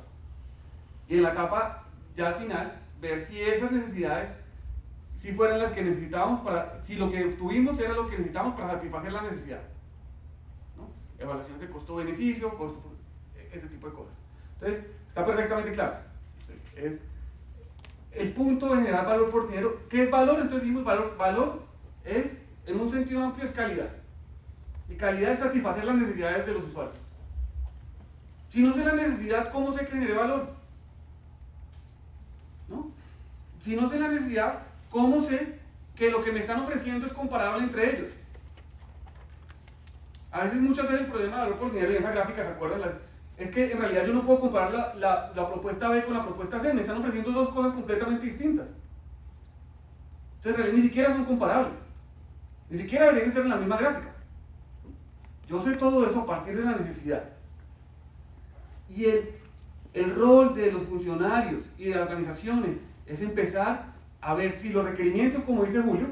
Speaker 1: y en la etapa ya al final ver si esas necesidades si fueran las que necesitábamos si lo que obtuvimos era lo que necesitábamos para satisfacer la necesidad, ¿no? Evaluaciones de costo-beneficio, ese tipo de cosas. Entonces, está perfectamente claro. Es el punto de generar valor por dinero. ¿Qué es valor? Entonces dijimos valor es, en un sentido amplio, es calidad. Y calidad es satisfacer las necesidades de los usuarios. Si no sé la necesidad, ¿cómo sé que generé valor? ¿No? Si no sé la necesidad, ¿cómo sé que lo que me están ofreciendo es comparable entre ellos? A veces, muchas veces el problema de valor por dinero, y en esa gráfica, ¿se acuerdan? es que en realidad yo no puedo comparar la propuesta B con la propuesta C, me están ofreciendo dos cosas completamente distintas. Entonces en realidad ni siquiera son comparables, ni siquiera deberían ser en la misma gráfica. Yo sé todo eso a partir de la necesidad. Y el rol de los funcionarios y de las organizaciones es empezar a ver si los requerimientos, como dice Julio,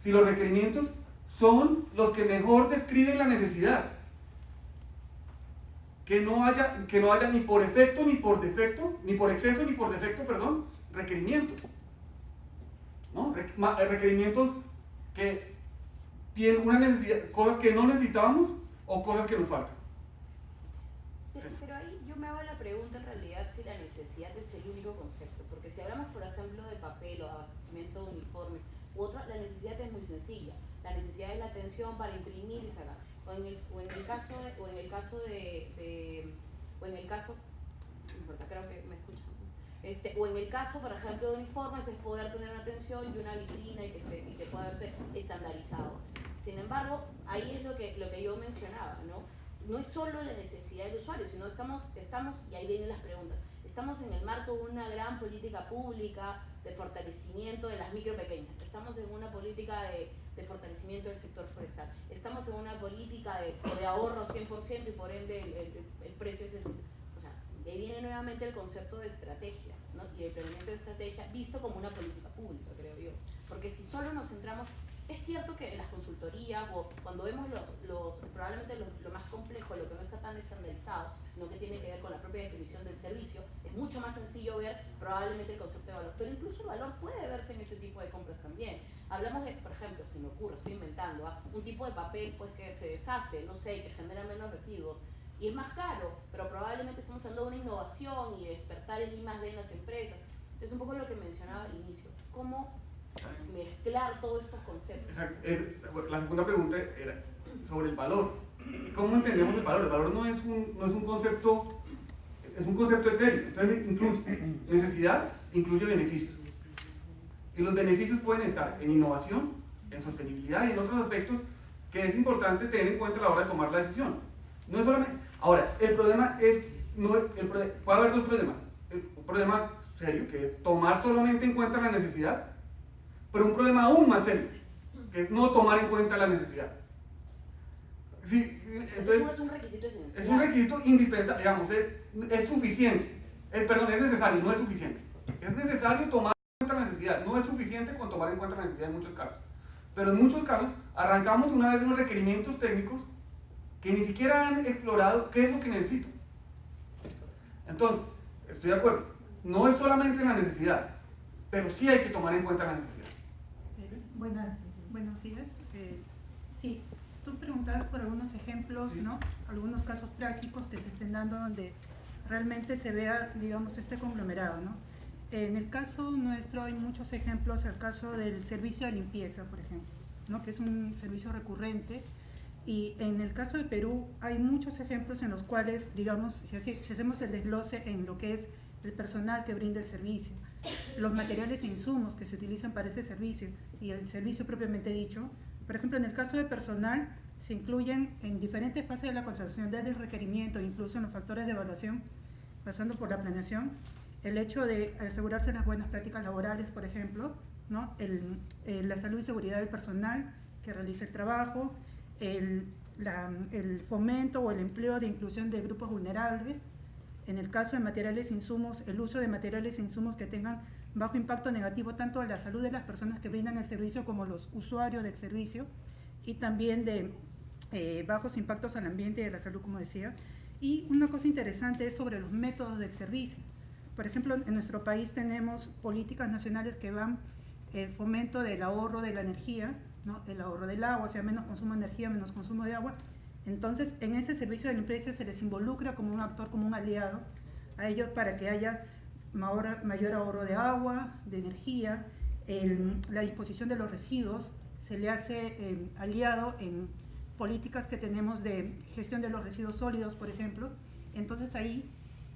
Speaker 1: si los requerimientos son los que mejor describen la necesidad. Que no haya ni por efecto, ni por defecto, ni por exceso, ni por defecto, perdón, requerimientos. ¿No? Requerimientos que tienen una necesidad, cosas que no necesitábamos o cosas que nos faltan.
Speaker 3: Pero ahí yo me hago la pregunta en realidad si la necesidad es el único concepto, porque si hablamos por ejemplo de papel o de abastecimiento de uniformes u otra, la necesidad es muy sencilla. La necesidad es la atención para imprimir y sacar. O en el caso, no importa, creo que me escuchan. O en el caso, por ejemplo, de uniformes, es poder tener una atención y una vitrina y que pueda verse estandarizado. Sin embargo, ahí es lo que yo mencionaba, ¿no? No es solo la necesidad del usuario, sino estamos, y ahí vienen las preguntas, estamos en el marco de una gran política pública de fortalecimiento de las micro pequeñas, estamos en una política de fortalecimiento del sector forestal, estamos en una política de ahorro 100% y por ende el precio es el... O sea, de ahí viene nuevamente el concepto de estrategia, ¿no? Y el planeamiento de estrategia visto como una política pública, creo yo. Porque si solo nos centramos... Es cierto que en las consultorías o cuando vemos probablemente lo más complejo, lo que no está tan estandarizado, sino que tiene que ver con la propia definición del servicio, es mucho más sencillo ver probablemente el concepto de valor. Pero incluso el valor puede verse en este tipo de compras también. Hablamos de, por ejemplo, se me ocurre, estoy inventando, un tipo de papel pues que se deshace, no sé, que genera menos residuos y es más caro, pero probablemente estamos hablando de una innovación y de despertar el I+D en las empresas. Es un poco lo que mencionaba al inicio. ¿Cómo mezclar todos estos conceptos?
Speaker 1: La segunda pregunta era sobre el valor. ¿Cómo entendemos el valor? El valor no es un concepto, es un concepto etéreo. Entonces incluye necesidad, incluye beneficios. Y los beneficios pueden estar en innovación, en sostenibilidad y en otros aspectos que es importante tener en cuenta a la hora de tomar la decisión. No es solamente... Ahora, el problema es... puede haber dos problemas. Un problema serio, que es tomar solamente en cuenta la necesidad, pero un problema aún más serio, que es no tomar en cuenta la necesidad. Sí, entonces,
Speaker 3: es un requisito esencial.
Speaker 1: Es un requisito indispensable, digamos, es suficiente. Es necesario, no es suficiente. Es necesario tomar en cuenta la necesidad, no es suficiente con tomar en cuenta la necesidad en muchos casos. Pero en muchos casos arrancamos de una vez unos requerimientos técnicos que ni siquiera han explorado qué es lo que necesito. Entonces, estoy de acuerdo, no es solamente la necesidad, pero sí hay que tomar en cuenta la necesidad.
Speaker 5: Buenos días. Sí, tú preguntabas por algunos ejemplos,
Speaker 1: sí,
Speaker 5: ¿no? Algunos casos prácticos que se estén dando donde realmente se vea, digamos, este conglomerado, ¿no? En el caso nuestro hay muchos ejemplos, el caso del servicio de limpieza, por ejemplo, ¿no? Que es un servicio recurrente. Y en el caso de Perú hay muchos ejemplos en los cuales, digamos, si hacemos el desglose en lo que es el personal que brinda el servicio, los materiales e insumos que se utilizan para ese servicio y el servicio propiamente dicho. Por ejemplo, en el caso de personal se incluyen en diferentes fases de la contratación, desde el requerimiento, incluso en los factores de evaluación, pasando por la planeación, el hecho de asegurarse las buenas prácticas laborales, por ejemplo, ¿no? La salud y seguridad del personal que realiza el trabajo, el fomento o el empleo de inclusión de grupos vulnerables. En el caso de materiales e insumos, el uso de materiales e insumos que tengan bajo impacto negativo tanto a la salud de las personas que brindan el servicio como los usuarios del servicio, y también de bajos impactos al ambiente y a la salud, como decía. Y una cosa interesante es sobre los métodos del servicio. Por ejemplo, en nuestro país tenemos políticas nacionales que van el fomento del ahorro de la energía, ¿no? El ahorro del agua, o sea, menos consumo de energía, menos consumo de agua. Entonces, en ese servicio de limpieza se les involucra como un actor, como un aliado a ellos para que haya mayor ahorro de agua, de energía. La disposición de los residuos se le hace aliado en políticas que tenemos de gestión de los residuos sólidos, por ejemplo. Entonces ahí,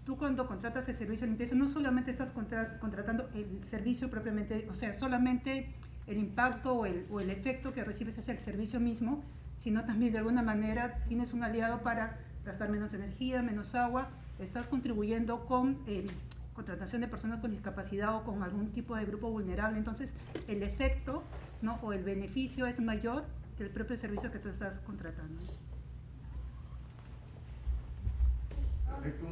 Speaker 5: tú cuando contratas el servicio de limpieza, no solamente estás contratando el servicio propiamente, o sea, solamente el impacto o el efecto que recibes es el servicio mismo, sino también de alguna manera tienes un aliado para gastar menos energía, menos agua, estás contribuyendo con contratación de personas con discapacidad o con algún tipo de grupo vulnerable. Entonces, el efecto, ¿no?, o el beneficio es mayor que el propio servicio que tú estás contratando.
Speaker 1: Perfecto.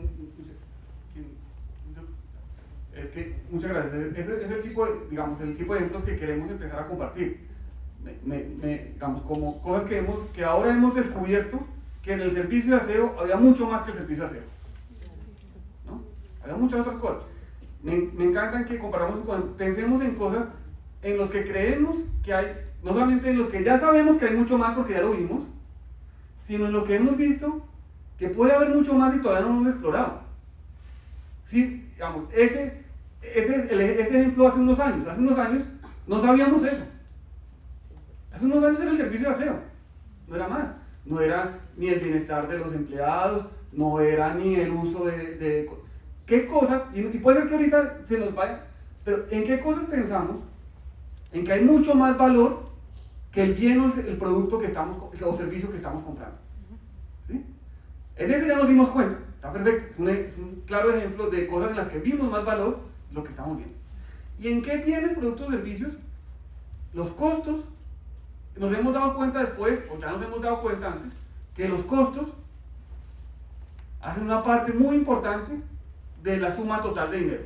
Speaker 1: Es que, muchas gracias. Es el tipo de, digamos, el tipo de ejemplos que queremos empezar a compartir. Digamos, como cosas que ahora hemos descubierto que en el servicio de aseo había mucho más que el servicio de aseo, ¿no? Había muchas otras cosas. Me encantan que comparamos, pensemos en cosas en los que creemos que hay, no solamente en los que ya sabemos que hay mucho más porque ya lo vimos, sino en lo que hemos visto que puede haber mucho más y todavía no lo hemos explorado. Sí, digamos, ese ejemplo hace unos años no sabíamos eso. Hace unos años era el servicio de aseo, no era más. No era ni el bienestar de los empleados, no era ni el uso de qué cosas, y puede ser que ahorita se nos vaya, pero ¿en qué cosas pensamos? En que hay mucho más valor que el bien o el producto que estamos, o servicio que estamos comprando. ¿Sí? En ese ya nos dimos cuenta, está perfecto, es un claro ejemplo de cosas en las que vimos más valor de lo que estamos viendo. ¿Y en qué bienes, productos o servicios? Los costos, nos hemos dado cuenta después, o ya nos hemos dado cuenta antes, que los costos hacen una parte muy importante de la suma total de dinero.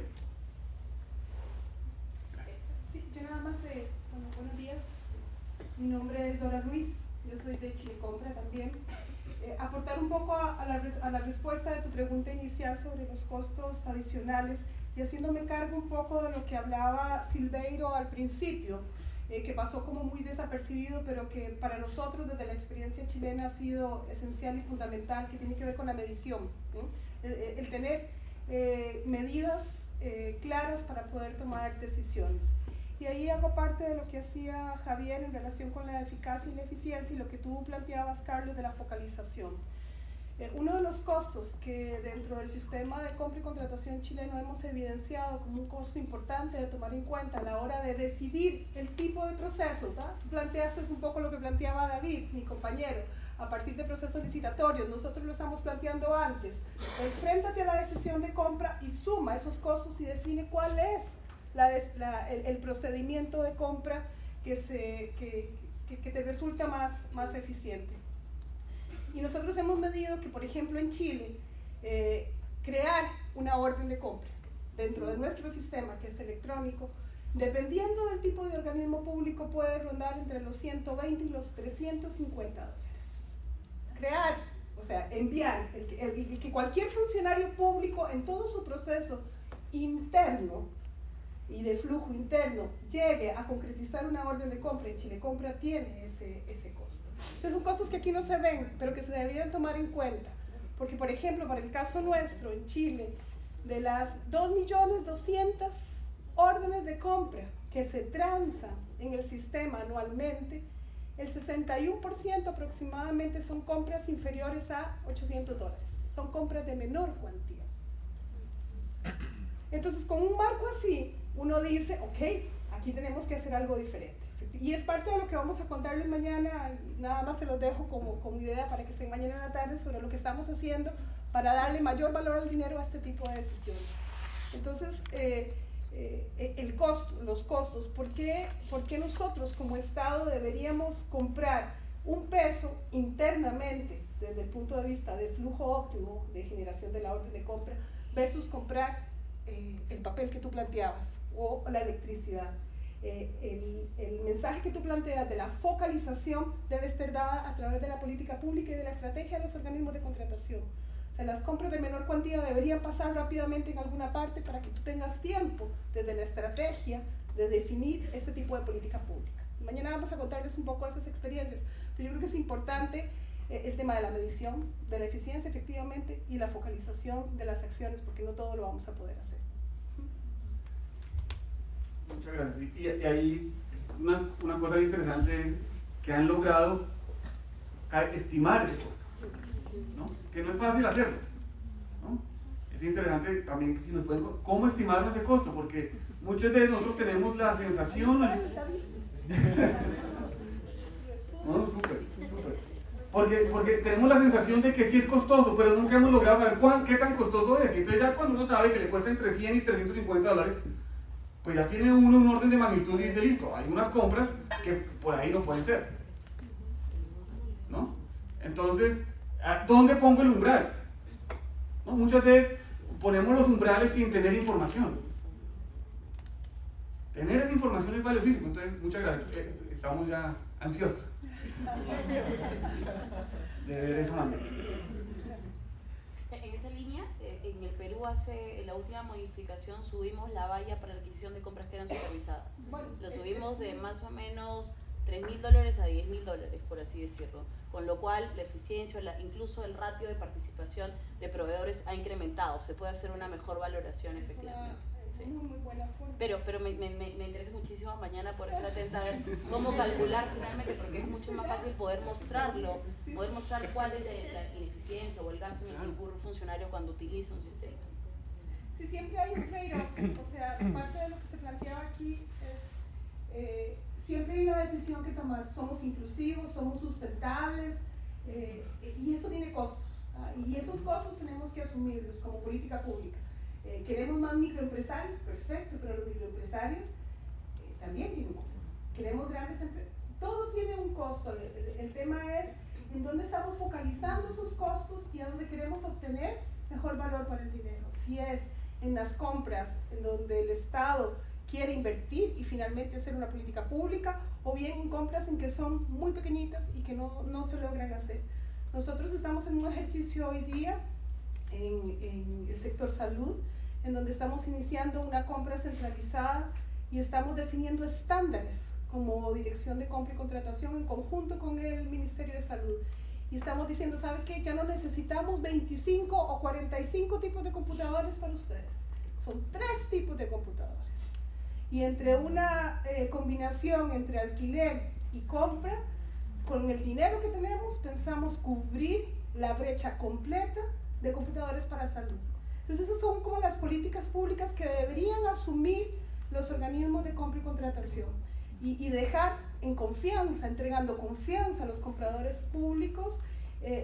Speaker 6: Sí, yo nada más, bueno, buenos días, mi nombre es Dora Ruiz, yo soy de Chile Compra también. Aportar un poco a la respuesta de tu pregunta inicial sobre los costos adicionales y haciéndome cargo un poco de lo que hablaba Silveiro al principio, que pasó como muy desapercibido, pero que para nosotros desde la experiencia chilena ha sido esencial y fundamental, que tiene que ver con la medición, ¿eh? El tener medidas claras para poder tomar decisiones. Y ahí hago parte de lo que hacía Javier en relación con la eficacia y la eficiencia y lo que tú planteabas, Carlos, de la focalización. Uno de los costos que dentro del sistema de compra y contratación chileno hemos evidenciado como un costo importante de tomar en cuenta a la hora de decidir el tipo de proceso, ¿verdad? Tú planteaste un poco lo que planteaba David, mi compañero, a partir de procesos licitatorios. Nosotros lo estamos planteando antes. Enfréntate a la decisión de compra y suma esos costos y define cuál es el procedimiento de compra que te resulta más eficiente. Y nosotros hemos medido que, por ejemplo, en Chile, crear una orden de compra dentro de nuestro sistema, que es electrónico, dependiendo del tipo de organismo público, puede rondar entre los 120 y los 350 dólares. Crear, o sea, enviar, que cualquier funcionario público en todo su proceso interno y de flujo interno llegue a concretizar una orden de compra, y Chile Compra tiene ese costo. Entonces son costos que aquí no se ven, pero que se deberían tomar en cuenta, porque por ejemplo, para el caso nuestro en Chile, de las 2.200.000 órdenes de compra que se transan en el sistema anualmente, el 61% aproximadamente son compras inferiores a 800 dólares, son compras de menor cuantía. Entonces, con un marco así, uno dice, ok, aquí tenemos que hacer algo diferente. Y es parte de lo que vamos a contarles mañana, nada más se los dejo como idea para que estén mañana en la tarde sobre lo que estamos haciendo para darle mayor valor al dinero a este tipo de decisiones. Entonces, los costos, ¿por qué nosotros como Estado deberíamos comprar un peso internamente desde el punto de vista de flujo óptimo de generación de la orden de compra versus comprar el papel que tú planteabas o la electricidad? El mensaje que tú planteas de la focalización debe estar dada a través de la política pública y de la estrategia de los organismos de contratación. O sea, las compras de menor cuantía deberían pasar rápidamente en alguna parte para que tú tengas tiempo desde la estrategia de definir este tipo de política pública. Mañana vamos a contarles un poco de esas experiencias, pero yo creo que es importante el tema de la medición, de la eficiencia efectivamente y la focalización de las acciones, porque no todo lo vamos a poder hacer.
Speaker 1: Muchas gracias. Y ahí una cosa interesante es que han logrado estimar ese costo, ¿no? Que no es fácil hacerlo, ¿no? Es interesante también si nos pueden, cómo estimar ese costo, porque muchos de nosotros tenemos la sensación... No, súper. Porque tenemos la sensación de que sí es costoso, pero nunca hemos logrado saber qué tan costoso es. Entonces ya cuando uno sabe que le cuesta entre 100 y 350 dólares, pues ya tiene uno un orden de magnitud y dice, listo, hay unas compras que por ahí no pueden ser, ¿no? Entonces, ¿dónde pongo el umbral? ¿No? Muchas veces ponemos los umbrales sin tener información. Tener esa información es valiosísimo. Entonces, muchas gracias. Estamos ya ansiosos de ver eso también.
Speaker 3: En esa línea, en el Perú en la última modificación subimos la valla para la adquisición de compras que eran supervisadas.
Speaker 6: Bueno,
Speaker 3: Lo subimos de más o menos $3.000 a $10.000, por así decirlo, con lo cual la eficiencia, incluso el ratio de participación de proveedores ha incrementado. Se puede hacer una mejor valoración, efectivamente.
Speaker 6: Es una muy buena forma.
Speaker 3: Pero me interesa muchísimo mañana por estar atenta a ver cómo calcular finalmente, porque es mucho más fácil poder mostrarlo, poder mostrar cuál es la ineficiencia o el gasto en el que incurre un funcionario cuando utiliza un sistema.
Speaker 6: Sí, siempre hay un trade-off. O sea, parte de lo que se planteaba aquí es, siempre hay una decisión que tomar. Somos inclusivos, somos sustentables, y eso tiene costos. Y esos costos tenemos que asumirlos como política pública. Queremos más microempresarios, perfecto, pero los microempresarios también tienen un costo. Queremos grandes empresas, todo tiene un costo. El tema es en dónde estamos focalizando esos costos y a dónde queremos obtener mejor valor para el dinero. Si es en las compras, en donde el Estado quiere invertir y finalmente hacer una política pública, o bien en compras en que son muy pequeñitas y que no se logran hacer. Nosotros estamos en un ejercicio hoy día en el sector salud, en donde estamos iniciando una compra centralizada y estamos definiendo estándares como Dirección de Compra y Contratación en conjunto con el Ministerio de Salud. Y estamos diciendo, ¿sabe qué? Ya no necesitamos 25 o 45 tipos de computadores para ustedes. Son 3 tipos de computadores. Y entre una combinación entre alquiler y compra, con el dinero que tenemos, pensamos cubrir la brecha completa de computadores para salud. Entonces esas son como las políticas públicas que deberían asumir los organismos de compra y contratación y dejar en confianza, entregando confianza a los compradores públicos,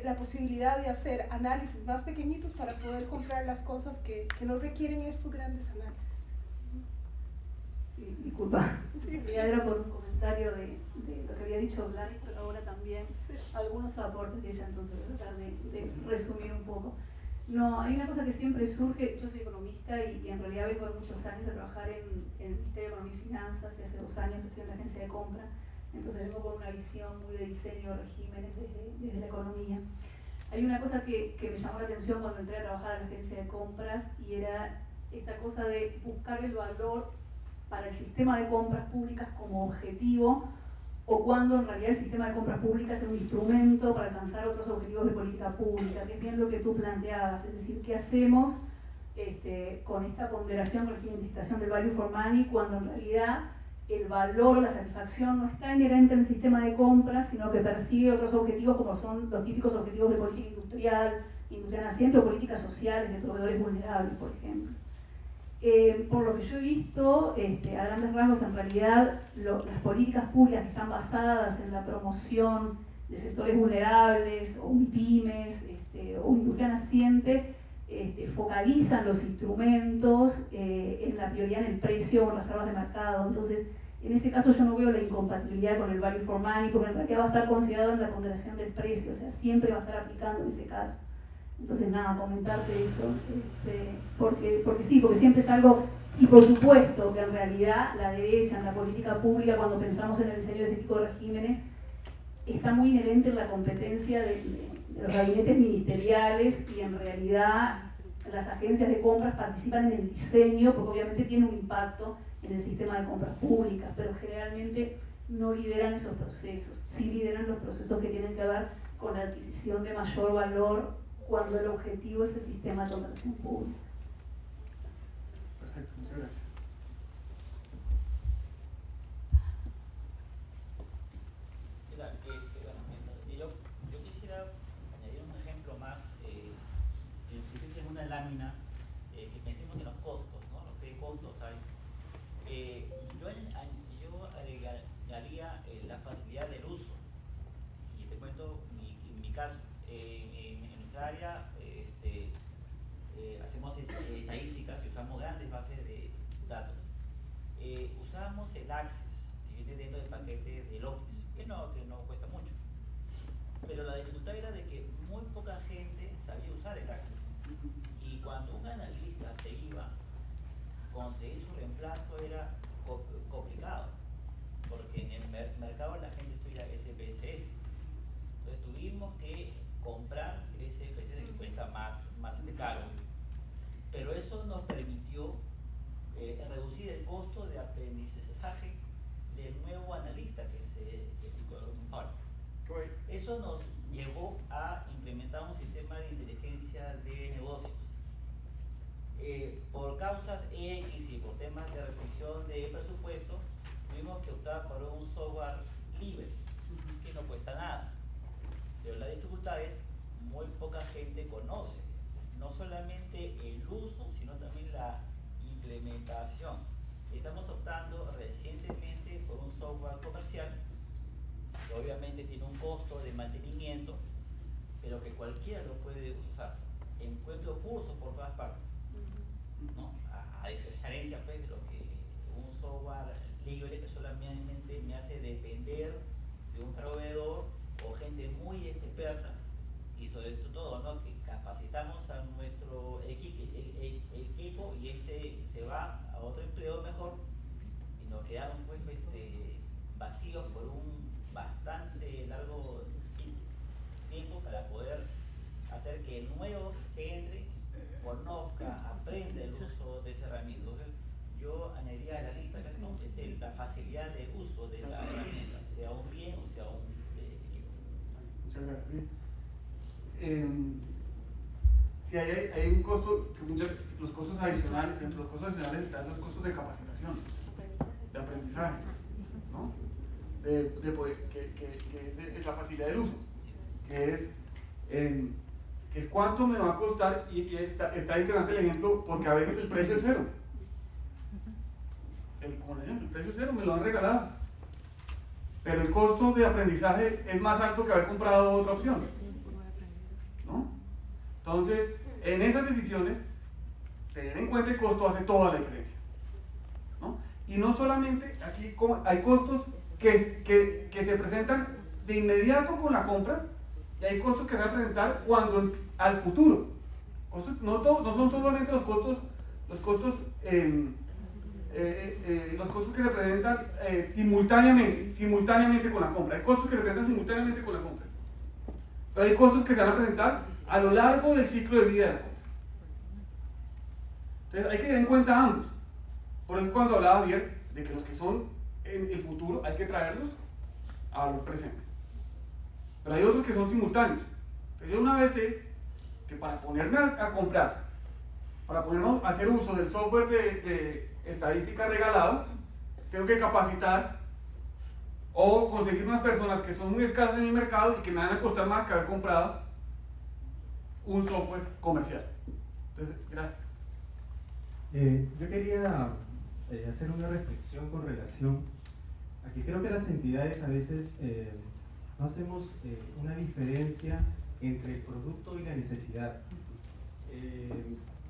Speaker 6: la posibilidad de hacer análisis más pequeñitos para poder comprar las cosas que no requieren estos grandes análisis.
Speaker 7: Sí, disculpa,
Speaker 6: Sí.
Speaker 7: era por un comentario de lo que había dicho Gladys, pero ahora también algunos aportes de ella, entonces voy a tratar de resumir un poco. No, hay una cosa que siempre surge. Yo soy economista y en realidad vengo de muchos años de trabajar en el Ministerio de Economía y Finanzas, y hace 2 años que estoy en la agencia de compra, entonces vengo con una visión muy de diseño de regímenes desde la economía. Hay una cosa que me llamó la atención cuando entré a trabajar a la agencia de compras, y era esta cosa de buscar el valor para el sistema de compras públicas como objetivo, o cuando en realidad el sistema de compras públicas es un instrumento para alcanzar otros objetivos de política pública, que es bien lo que tú planteabas, es decir, ¿qué hacemos con esta ponderación, con la identificación del value for money, cuando en realidad el valor, la satisfacción no está inherente en el sistema de compras, sino que persigue otros objetivos como son los típicos objetivos de política industrial, industria naciente, o políticas sociales de proveedores vulnerables, por ejemplo? Por lo que yo he visto, a grandes rasgos, en realidad las políticas públicas que están basadas en la promoción de sectores vulnerables o MIPYMES o industria naciente focalizan los instrumentos en la prioridad en el precio o en reservas de mercado. Entonces, en ese caso yo no veo la incompatibilidad con el value for money, porque en realidad va a estar considerado en la ponderación del precio, o sea, siempre va a estar aplicando en ese caso. Entonces, nada, comentarte eso, porque sí, porque siempre es algo, y por supuesto que en realidad la derecha en la política pública, cuando pensamos en el diseño de este tipo de regímenes, está muy inherente en la competencia de los gabinetes ministeriales, y en realidad las agencias de compras participan en el diseño, porque obviamente tiene un impacto en el sistema de compras públicas, pero generalmente no lideran esos procesos, sí lideran los procesos que tienen que ver con la adquisición de mayor valor, cuando el objetivo es el sistema de contratación pública.
Speaker 1: Perfecto, muchas gracias.
Speaker 8: Yo quisiera añadir un ejemplo más, en una lámina, que pensemos en los costos, ¿no? ¿Qué costos hay? Yo agregaría la facilidad del uso. Y te cuento mi caso, en nuestra área hacemos estadísticas y usamos grandes bases de datos. Usamos el Access, que viene dentro del paquete del Office, que no cuesta mucho. Pero la dificultad era de que muy poca gente sabía usar el Access. Y cuando un analista se iba, conseguir su reemplazo era complicado, porque en el mercado la gente estudia SPSS. Entonces tuvimos que comprar SPSS que cuesta más caro. Pero eso nos permitió reducir el costo de aprendizaje del nuevo analista que se incorporó. Eso nos llevó a implementar un sistema de inteligencia de negocios. Por causas X y por temas de restricción de presupuesto, tuvimos que optar por un software libre, que no cuesta nada. Pero la dificultad es muy poca gente conoce, no solamente el uso, sino también la implementación. Estamos optando recientemente por un software comercial, que obviamente tiene un costo de mantenimiento, pero que cualquiera lo puede usar. Encuentro cursos por todas partes, ¿no? A diferencia pues, de lo que un software libre que solamente me hace depender de un proveedor o gente muy experta, y sobre todo, ¿no?, que capacitamos a nuestro equipo y se va a otro empleo mejor y nos quedamos pues vacíos por un bastante largo tiempo para poder hacer que nuevos que entre conozca, aprenda el uso de esa herramienta. Entonces, yo añadiría a la lista que es la facilidad de uso de la herramienta, sea un bien o sea un equipo.
Speaker 1: Muchas gracias. Sí, hay un costo, los costos adicionales, dentro de los costos adicionales están los costos de capacitación, de aprendizaje, ¿no? De poder, que es la facilidad del uso, que es cuánto me va a costar, y está interesante el ejemplo, porque a veces el precio es cero. Como ejemplo, el precio es cero, me lo han regalado, pero el costo de aprendizaje es más alto que haber comprado otra opción, ¿no? Entonces, en esas decisiones, tener en cuenta el costo hace toda la diferencia, ¿no? Y no solamente, aquí hay costos que se presentan de inmediato con la compra, y hay costos que se van a presentar al futuro. No son solamente los costos que se presentan simultáneamente con la compra. Hay costos que se presentan simultáneamente con la compra, pero hay costos que se van a presentar a lo largo del ciclo de vida de la compra. Entonces hay que tener en cuenta ambos. Por eso cuando hablaba ayer de que los que son en el futuro hay que traerlos a valor presente. Pero hay otros que son simultáneos. Entonces yo una vez sé que para ponerme a comprar, para ponernos a hacer uso del software de estadística regalado, tengo que capacitar o conseguir unas personas que son muy escasas en el mercado y que me van a costar más que haber comprado un software comercial. Entonces, gracias.
Speaker 9: Yo quería hacer una reflexión con relación a que creo que las entidades a veces no hacemos una diferencia entre el producto y la necesidad.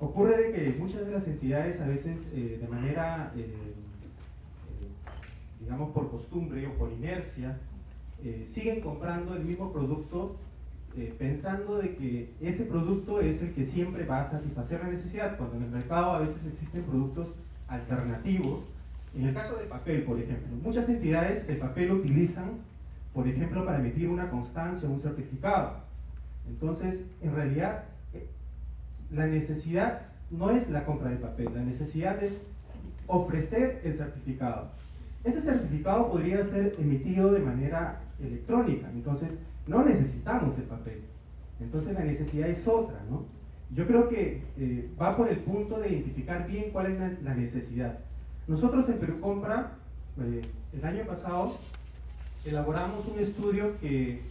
Speaker 9: Ocurre de que muchas de las entidades a veces de manera, digamos por costumbre o por inercia, siguen comprando el mismo producto pensando de que ese producto es el que siempre va a satisfacer la necesidad, cuando en el mercado a veces existen productos alternativos. En el caso del papel, por ejemplo, muchas entidades el papel lo utilizan, por ejemplo, para emitir una constancia o un certificado. Entonces, en realidad, la necesidad no es la compra del papel, la necesidad es ofrecer el certificado. Ese certificado podría ser emitido de manera electrónica, entonces no necesitamos el papel. Entonces la necesidad es otra, ¿no? Yo creo que va por el punto de identificar bien cuál es la necesidad. Nosotros en Perú Compra, el año pasado, elaboramos un estudio que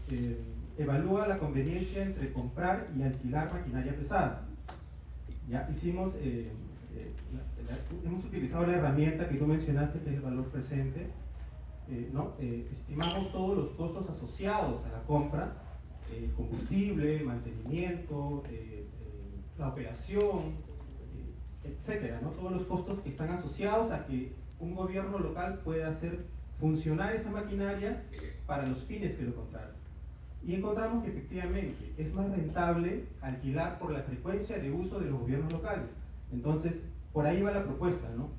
Speaker 9: evalúa la conveniencia entre comprar y alquilar maquinaria pesada. Ya hicimos, hemos utilizado la herramienta que tú mencionaste, que es el valor presente, ¿no? Estimamos todos los costos asociados a la compra combustible, mantenimiento, la operación, etcétera, ¿no? Todos los costos que están asociados a que un gobierno local pueda hacer funcionar esa maquinaria para los fines que lo contratan. Y encontramos que efectivamente es más rentable alquilar por la frecuencia de uso de los gobiernos locales. Entonces, por ahí va la propuesta, ¿no?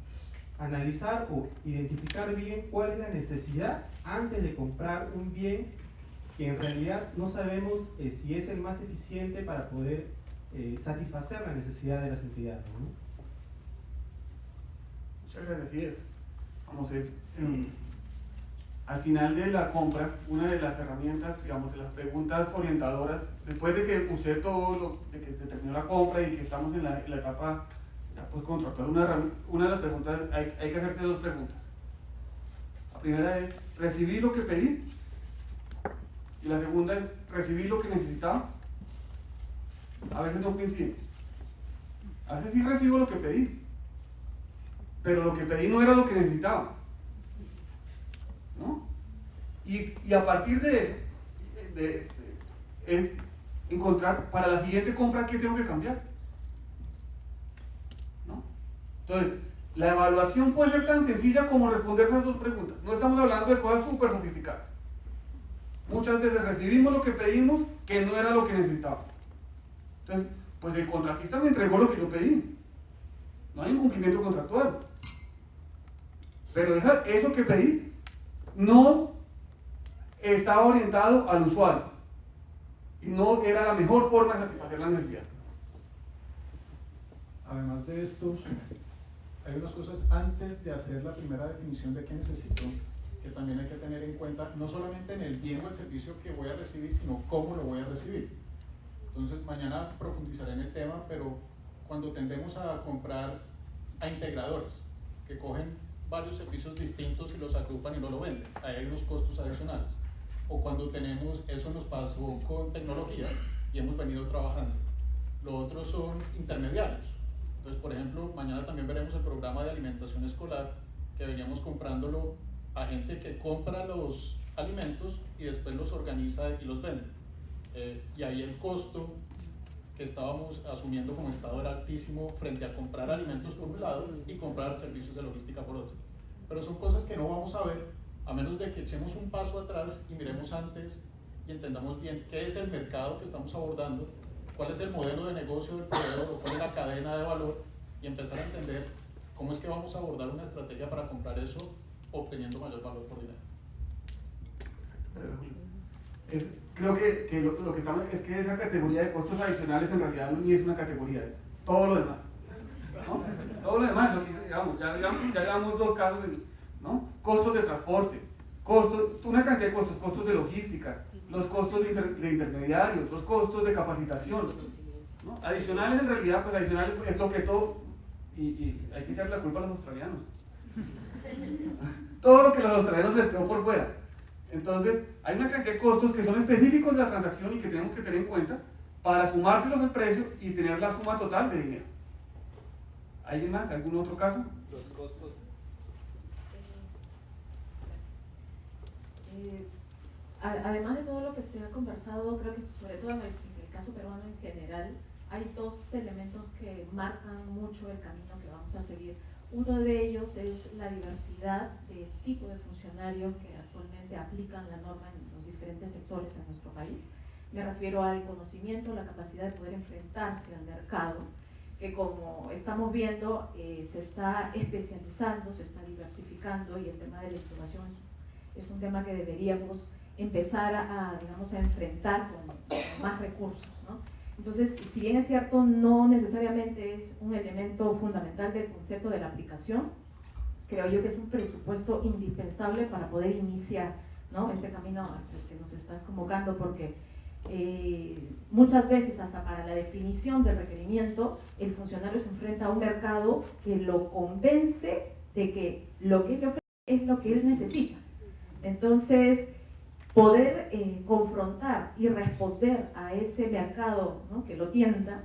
Speaker 9: Analizar o identificar bien cuál es la necesidad antes de comprar un bien que en realidad no sabemos si es el más eficiente para poder satisfacer la necesidad de las entidades, ¿no?
Speaker 1: Muchas gracias, así es. Vamos, al final de la compra, una de las herramientas, digamos, de las preguntas orientadoras, después de que usé todo, de que se terminó la compra y que estamos en la etapa postcontractual, una de las preguntas, hay que hacerse dos preguntas. La primera es, ¿recibí lo que pedí? Y la segunda es, ¿recibí lo que necesitaba? A veces no coincide. A veces sí recibo lo que pedí, pero lo que pedí no era lo que necesitaba, ¿no? Y a partir de eso, es encontrar para la siguiente compra qué tengo que cambiar, ¿no? Entonces, la evaluación puede ser tan sencilla como responder esas dos preguntas. No estamos hablando de cosas súper sofisticadas. Muchas veces recibimos lo que pedimos que no era lo que necesitaba. Entonces, pues el contratista me entregó lo que yo pedí. No hay incumplimiento contractual. Pero eso que pedí no estaba orientado al usuario. Y no era la mejor forma de satisfacer la necesidad.
Speaker 4: Además de esto, hay unas cosas antes de hacer la primera definición de qué necesito, que también hay que tener en cuenta, no solamente en el bien o el servicio que voy a recibir, sino cómo lo voy a recibir. Entonces, mañana profundizaré en el tema, pero cuando tendemos a comprar a integradores que cogen varios servicios distintos y los agrupan y no lo venden, ahí hay unos costos adicionales. O cuando tenemos, eso nos pasó con tecnología y hemos venido trabajando. Lo otro son intermediarios. Entonces, por ejemplo, mañana también veremos el programa de alimentación escolar, que veníamos comprándolo a gente que compra los alimentos y después los organiza y los vende. Y ahí el costo que estábamos asumiendo como Estado era altísimo frente a comprar alimentos por un lado y comprar servicios de logística por otro. Pero son cosas que no vamos a ver a menos de que echemos un paso atrás y miremos antes y entendamos bien qué es el mercado que estamos abordando, cuál es el modelo de negocio del proveedor o cuál es la cadena de valor, y empezar a entender cómo es que vamos a abordar una estrategia para comprar eso obteniendo mayor valor por dinero.
Speaker 1: Creo que lo que estamos es que esa categoría de costos adicionales en realidad ni es una categoría, es todo lo demás, ¿no? Todo lo demás, digamos, ya llevamos dos casos, ¿no? Costos de transporte, una cantidad de costos de logística, los costos de intermediarios, los costos de capacitación, ¿no? Adicionales en realidad, pues adicionales es lo que todo, y hay que echarle la culpa a los australianos. Todo lo que los australianos les quedó por fuera. Entonces, hay una cantidad de costos que son específicos de la transacción y que tenemos que tener en cuenta para sumárselos al precio y tener la suma total de dinero. ¿Alguien más? ¿Algún otro caso?
Speaker 10: Los costos.
Speaker 3: Además de todo lo que se ha conversado, creo que sobre todo en el caso peruano en general, hay dos elementos que marcan mucho el camino que vamos a seguir. Uno de ellos es la diversidad de tipo de funcionarios que actualmente aplican la norma en los diferentes sectores en nuestro país. Me refiero al conocimiento, la capacidad de poder enfrentarse al mercado, que como estamos viendo se está especializando, se está diversificando, y el tema de la información es un tema que deberíamos empezar a enfrentar con más recursos, ¿no? Entonces, si bien es cierto, no necesariamente es un elemento fundamental del concepto de la aplicación, creo yo que es un presupuesto indispensable para poder iniciar, ¿no?, este camino al que nos estás convocando, porque muchas veces hasta para la definición del requerimiento el funcionario se enfrenta a un mercado que lo convence de que lo que él ofrece es lo que él necesita. Entonces, poder confrontar y responder a ese mercado, ¿no?, que lo tienda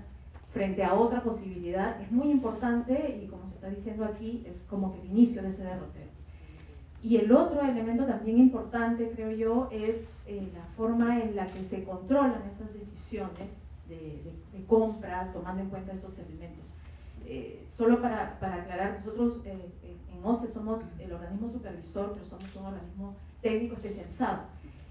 Speaker 3: frente a otra posibilidad es muy importante, y como se está diciendo aquí, es como que el inicio de ese derrotero.
Speaker 10: Y el otro elemento también importante, creo yo, es la forma en la que se controlan esas decisiones de compra, tomando en cuenta estos elementos. Solo para aclarar, nosotros en OCE somos el organismo supervisor, pero somos un organismo técnico especializado.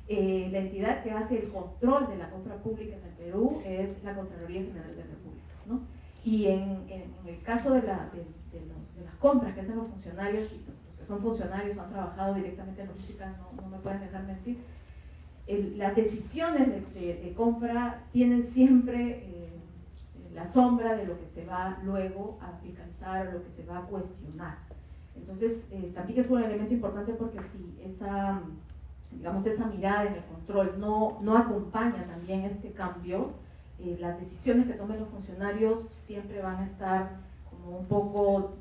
Speaker 10: La entidad que hace el control de la compra pública en el Perú es la Contraloría General de la República, ¿no? Y en el caso de las compras que hacen los funcionarios, y los que son funcionarios, han trabajado directamente en logística, no me pueden dejar mentir, las decisiones de compra tienen siempre la sombra de lo que se va luego a fiscalizar o lo que se va a cuestionar. Entonces, también es un elemento importante porque si esa mirada en el control no acompaña también este cambio, las decisiones que tomen los funcionarios siempre van a estar como un poco,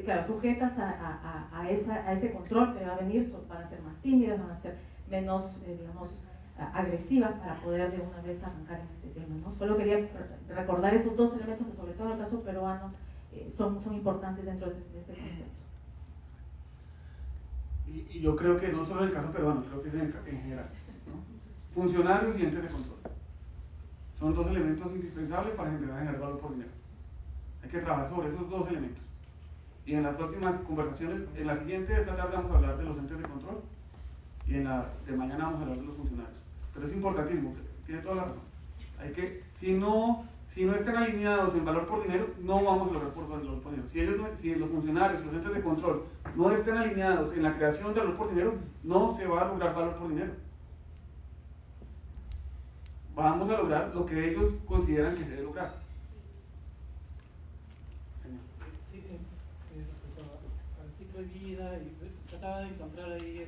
Speaker 10: claro, sujetas a ese control que va a venir, van a ser más tímidas, van a ser menos, digamos, agresivas para poder de una vez arrancar en este tema, ¿no? Solo quería recordar esos dos elementos que sobre todo en el caso peruano son importantes dentro de este concepto.
Speaker 1: Y yo creo que no solo en el caso peruano, creo que es en general, ¿no? Funcionarios y entes de control. Son dos elementos indispensables para generar valor por dinero. Hay que trabajar sobre esos dos elementos. Y en las próximas conversaciones, en la siguiente de esta tarde vamos a hablar de los entes de control y en la de mañana vamos a hablar de los funcionarios. Pero es importantísimo, tiene toda la razón. Hay que, si no están alineados en valor por dinero, no vamos a lograr valor por dinero. Si los funcionarios y los entes de control no están alineados en la creación de valor por dinero, no se va a lograr valor por dinero. Vamos a lograr lo que ellos consideran que se debe lograr.
Speaker 11: Sí, respecto al ciclo de vida, y trataba de encontrar ahí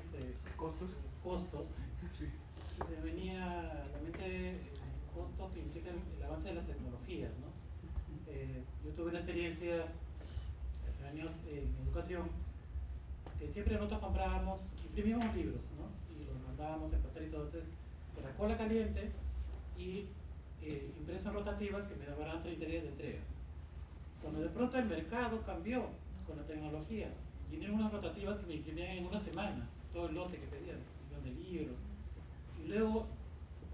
Speaker 11: costos.
Speaker 1: Sí.
Speaker 11: Se venía a la mente el costo que implica el avance de las tecnologías, ¿no? Yo tuve una experiencia hace años en educación, que siempre nosotros comprábamos, imprimíamos libros, ¿no? Y los mandábamos a empatar y todo, entonces, con la cola caliente y impresos rotativas que me daban 30 días de entrega. Cuando de pronto el mercado cambió con la tecnología, vinieron unas rotativas que me imprimían en una semana, todo el lote que pedían, un millón de libros. Y luego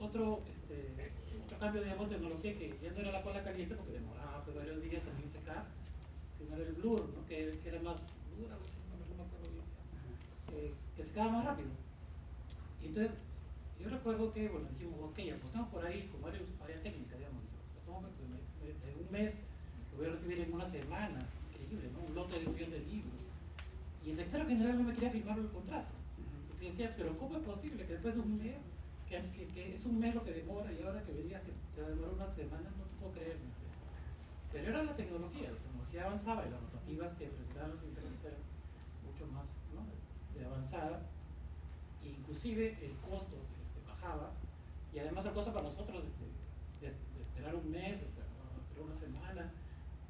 Speaker 11: otro cambio, digamos, de tecnología que ya no era la cola caliente porque demoraba pues, varios días también secar, sino era el blur, ¿no? que era más dura, no me acuerdo bien, que secaba más rápido. Y entonces, yo recuerdo que, bueno, dijimos, ok, apostamos por ahí con varias técnicas, digamos, apostamos en un mes, lo voy a recibir en una semana, increíble, ¿no? Un lote de 1 millón de libros. Y el secretario general no me quería firmar el contrato, porque decía, pero ¿cómo es posible que después de un mes, que es un mes lo que demora, y ahora que venías que te demora una semana, no te puedo creer? Pero era la tecnología avanzaba y las rotativas que presentaban las internet eran mucho más, ¿no?, de avanzada, e inclusive el costo bajaba, y además el costo para nosotros de esperar un mes, esperar una semana,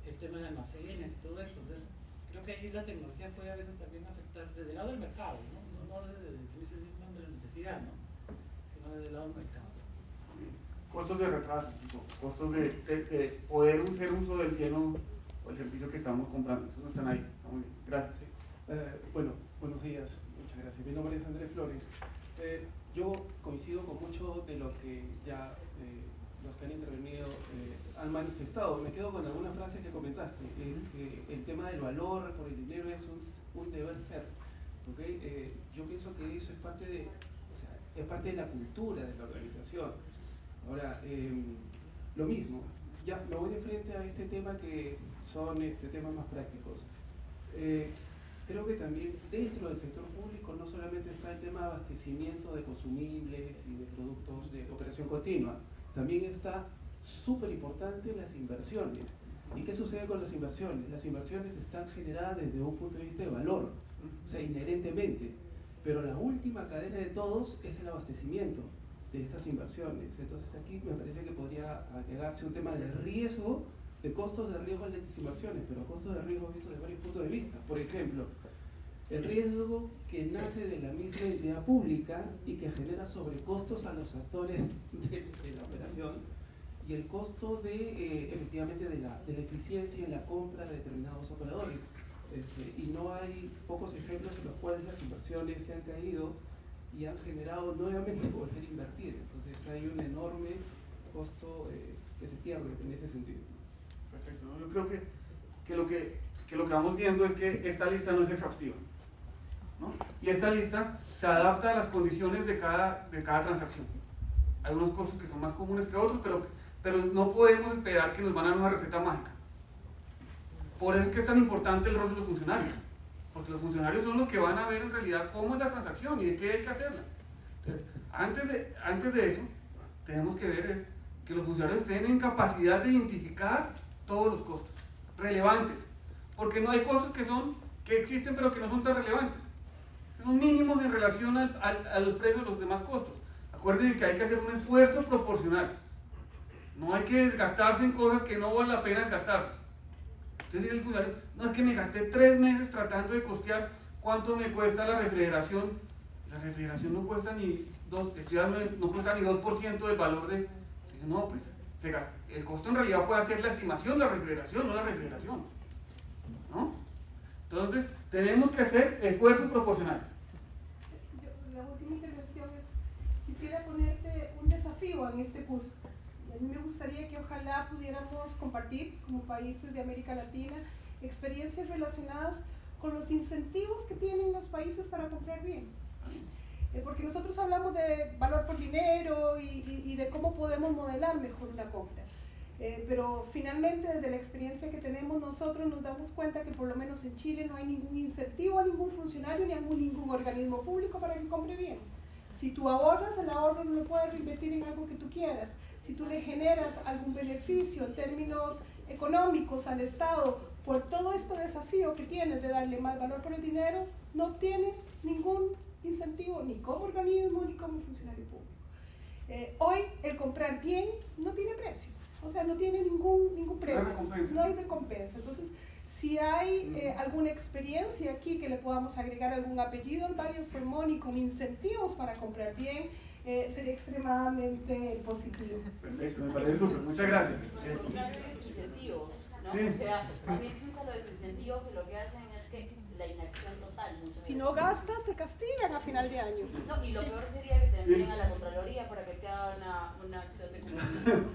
Speaker 11: el tema de almacenes y todo esto. Entonces creo que ahí la tecnología puede a veces también afectar desde el lado del mercado, no desde la necesidad, ¿no?, sino desde el lado del mercado.
Speaker 1: Costos de retraso, costos de poder hacer uso del bien o el servicio que estamos comprando. Eso no están ahí. Muy bien. Gracias. Sí.
Speaker 12: Bueno, buenos días. Muchas gracias. Mi nombre es Andrés Flores. Yo coincido con mucho de lo que ya los que han intervenido han manifestado. Me quedo con algunas frases que comentaste. Es que el tema del valor por el dinero es un deber ser. ¿Okay? Yo pienso que eso es parte de la cultura de la organización. Ahora, lo mismo, ya me voy de frente a este tema que son temas más prácticos. Creo que también dentro del sector público no solamente está el tema de abastecimiento de consumibles y de productos de operación continua, también está súper importante las inversiones. ¿Y qué sucede con las inversiones? Las inversiones están generadas desde un punto de vista de valor, o sea, inherentemente, pero la última cadena de todos es el abastecimiento de estas inversiones. Entonces aquí me parece que podría agregarse un tema de riesgo, de costos de riesgo en las inversiones, pero costos de riesgo vistos desde varios puntos de vista. Por ejemplo, el riesgo que nace de la misma entidad pública y que genera sobrecostos a los actores de la operación, y el costo efectivamente de la eficiencia en la compra de determinados operadores. Y no hay pocos ejemplos en los cuales las inversiones se han caído y han generado nuevamente volver a invertir. Entonces hay un enorme costo que se pierde en ese sentido.
Speaker 1: Perfecto. Yo creo que lo que vamos viendo es que esta lista no es exhaustiva, ¿no? Y esta lista se adapta a las condiciones de cada transacción. Hay unos costos que son más comunes que otros, pero no podemos esperar que nos van a dar una receta mágica. Por eso es que es tan importante el rol de los funcionarios, porque los funcionarios son los que van a ver en realidad cómo es la transacción y de qué hay que hacerla. Entonces, antes de eso, tenemos que ver que los funcionarios tengan capacidad de identificar todos los costos relevantes, porque no hay costos que existen pero que no son tan relevantes, que son mínimos en relación a los precios de los demás costos. Acuérdense que hay que hacer un esfuerzo proporcional, no hay que desgastarse en cosas que no vale la pena desgastarse. Entonces el funcionario, no, es que me gasté 3 meses tratando de costear cuánto me cuesta la refrigeración. La refrigeración no cuesta ni 2% del valor de... No, pues el costo en realidad fue hacer la estimación de la refrigeración, no la refrigeración, ¿no? Entonces tenemos que hacer esfuerzos proporcionales.
Speaker 6: La última intervención quisiera ponerte un desafío en este curso. A mí me gustaría que ojalá pudiéramos compartir como países de América Latina experiencias relacionadas con los incentivos que tienen los países para comprar bien. Porque nosotros hablamos de valor por dinero y de cómo podemos modelar mejor una compra. Pero finalmente desde la experiencia que tenemos nosotros nos damos cuenta que por lo menos en Chile no hay ningún incentivo a ningún funcionario ni a ningún organismo público para que compre bien. Si tú ahorras, el ahorro no lo puedes reinvertir en algo que tú quieras. Si tú le generas algún beneficio en términos económicos al Estado por todo este desafío que tienes de darle más valor por el dinero, no obtienes ningún incentivo ni como organismo ni como funcionario público. Hoy el comprar bien no tiene precio, o sea, no tiene ningún premio, no hay recompensa. Entonces, si hay alguna experiencia aquí que le podamos agregar algún apellido al Valle Fermón y con incentivos para comprar bien, sería extremadamente positivo.
Speaker 1: Perfecto, me parece súper, muchas gracias.
Speaker 3: Desincentivos, ¿no?
Speaker 1: Sí.
Speaker 3: O sea, también piensa los desincentivos que lo que hacen es que la inacción total.
Speaker 6: Si no gastas, te castigan a final de año.
Speaker 3: No, y lo peor sería que te envíen a la Contraloría para que te haga una acción de cumplimiento.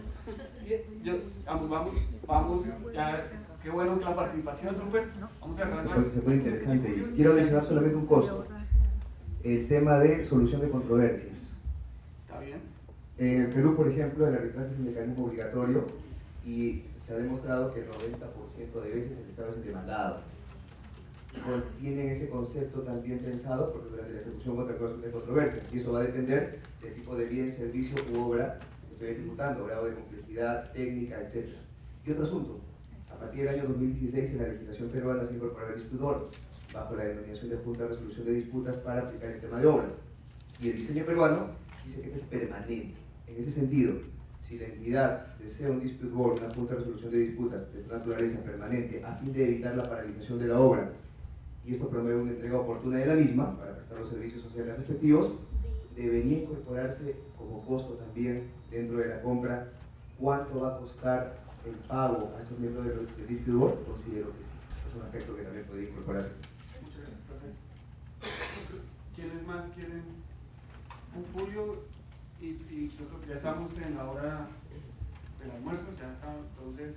Speaker 1: Vamos, ya, qué bueno que la participación, súper. Vamos a arrancar.
Speaker 13: Se puede interesante. Y quiero mencionar solamente un costo. El tema de solución de controversias.
Speaker 1: Está bien.
Speaker 13: En el Perú, por ejemplo, el arbitraje es un mecanismo obligatorio y se ha demostrado que el 90% de veces el Estado es el demandado. Tienen ese concepto también pensado porque durante la ejecución otra cosa de controversias, y eso va a depender del tipo de bien, servicio u obra que estoy ejecutando, grado de complejidad, técnica, etc. Y otro asunto, a partir del año 2016 en la legislación peruana se incorporó el disputador bajo la denominación de Junta de Resolución de Disputas para aplicar el tema de obras. Y el diseño peruano dice que este es permanente. En ese sentido, si la entidad desea un dispute board, una Junta de Resolución de Disputas de esta naturaleza permanente a fin de evitar la paralización de la obra, y esto promueve una entrega oportuna de la misma para prestar los servicios sociales respectivos, debería incorporarse como costo también dentro de la compra cuánto va a costar el pago a estos miembros del dispute board. Considero que sí, es un aspecto que también podría incorporarse.
Speaker 1: Muchas gracias, perfecto. ¿Quiénes más quieren? Julio, y yo creo que ya estamos en la hora del almuerzo, ya estamos, entonces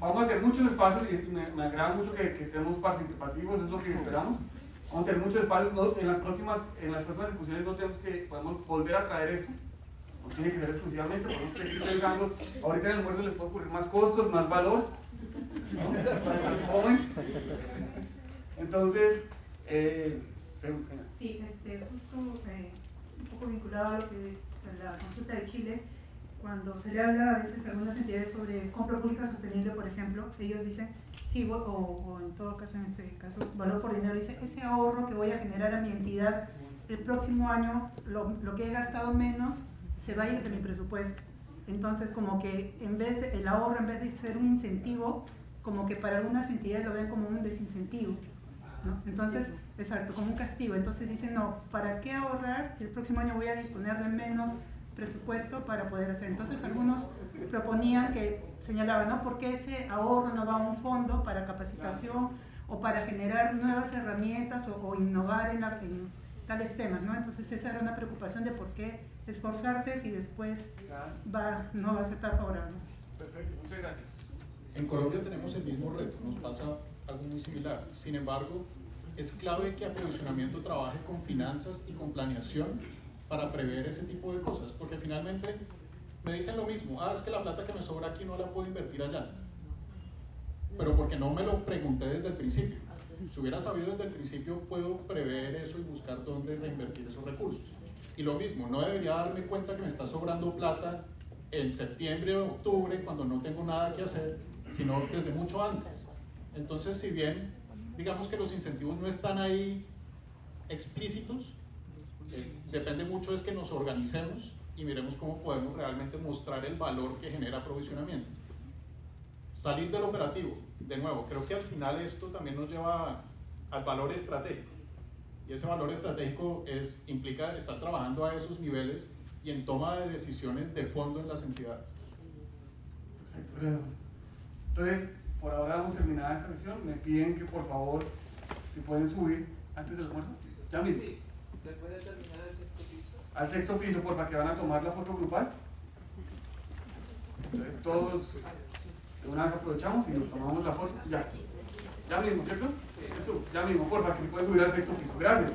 Speaker 1: vamos a tener muchos espacios y me agrada mucho que estemos participativos, es lo que esperamos. Vamos a tener muchos espacios, en las próximas discusiones podemos volver a traer esto, no tiene que ser exclusivamente, podemos seguir pensando, ahorita en el almuerzo les puede ocurrir más costos, más valor, ¿no? Para los jóvenes. Entonces,
Speaker 5: sí, justo un poco vinculado a lo que a la consulta de Chile, cuando se le habla a veces a algunas entidades sobre compra pública sostenible, por ejemplo, ellos dicen, sí, o en todo caso, en este caso, valor por dinero, dice, ese ahorro que voy a generar a mi entidad el próximo año, lo que he gastado menos, se va a ir de mi presupuesto. Entonces, como que el ahorro, en vez de ser un incentivo, como que para algunas entidades lo ven como un desincentivo, ¿no? Entonces, exacto, como un castigo. Entonces dicen, no, ¿para qué ahorrar si el próximo año voy a disponer de menos presupuesto para poder hacer? Entonces algunos proponían señalaban, ¿no? ¿Por qué ese ahorro no va a un fondo para capacitación o para generar nuevas herramientas o innovar en tales temas, ¿no? Entonces esa era una preocupación de por qué esforzarte si después no va a ser tan favorable.
Speaker 1: Perfecto, muchas gracias.
Speaker 4: En Colombia tenemos el mismo reto, nos pasa algo muy similar. Sin embargo, es clave que aprovisionamiento trabaje con finanzas y con planeación para prever ese tipo de cosas, porque finalmente me dicen lo mismo, es que la plata que me sobra aquí no la puedo invertir allá, pero porque no me lo pregunté desde el principio. Si hubiera sabido desde el principio, puedo prever eso y buscar dónde reinvertir esos recursos. Y lo mismo, no debería darme cuenta que me está sobrando plata en septiembre o octubre cuando no tengo nada que hacer, sino desde mucho antes. Entonces, si bien digamos que los incentivos no están ahí explícitos, depende mucho es que nos organicemos y miremos cómo podemos realmente mostrar el valor que genera aprovisionamiento. Salir del operativo, de nuevo, creo que al final esto también nos lleva al valor estratégico. Y ese valor estratégico implica estar trabajando a esos niveles y en toma de decisiones de fondo en las entidades.
Speaker 1: Perfecto. Entonces, por ahora vamos a terminar esta sesión. Me piden que por favor, si pueden subir antes del almuerzo. Ya mismo.
Speaker 2: Sí, después de terminar el sexto piso.
Speaker 1: Al sexto piso, porfa, que van a tomar la foto grupal. Entonces todos de una vez aprovechamos y nos tomamos la foto. Ya mismo, ¿cierto? Sí. Ya mismo, porfa, que se pueden subir al sexto piso. Gracias.